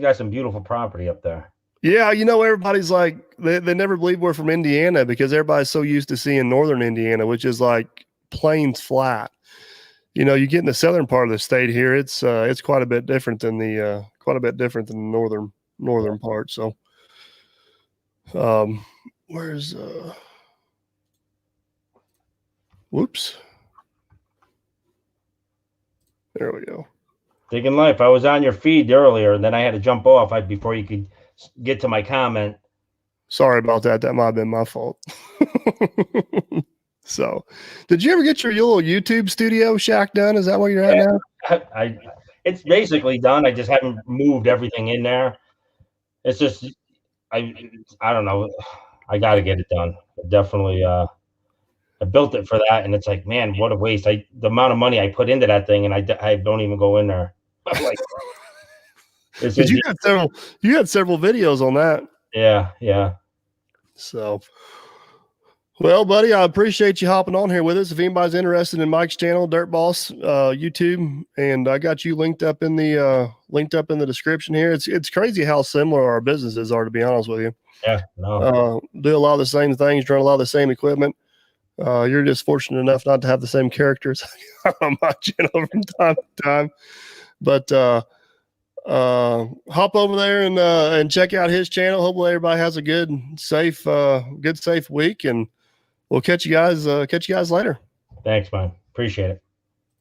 got some beautiful property up there. Yeah, everybody's like, they never believe we're from Indiana because everybody's so used to seeing northern Indiana, which is like plains flat. You get in the southern part of the state here, it's quite a bit different than the northern part. So, where's whoops, there we go. Digging Life. I was on your feed earlier, and then I had to jump off before you could get to my comment. Sorry about that. That might have been my fault. So, did you ever get your little YouTube studio shack done? Is that where you're at now? It's basically done. I just haven't moved everything in there. It's just, I don't know. I got to get it done. Definitely. I built it for that, and it's like, man, what a waste. The amount of money I put into that thing, and I don't even go in there. Like, you had several videos on that. Yeah. So, Well, buddy, I appreciate you hopping on here with us. If anybody's interested in Mike's channel, Dirt Boss, YouTube, and I got you linked up in the description here. It's crazy how similar our businesses are, to be honest with you. Yeah, no. Do a lot of the same things, run a lot of the same equipment. You're just fortunate enough not to have the same characters on my channel from time to time. But hop over there and check out his channel. Hopefully everybody has a good, safe week, and we'll catch you guys later. Thanks, man. Appreciate it.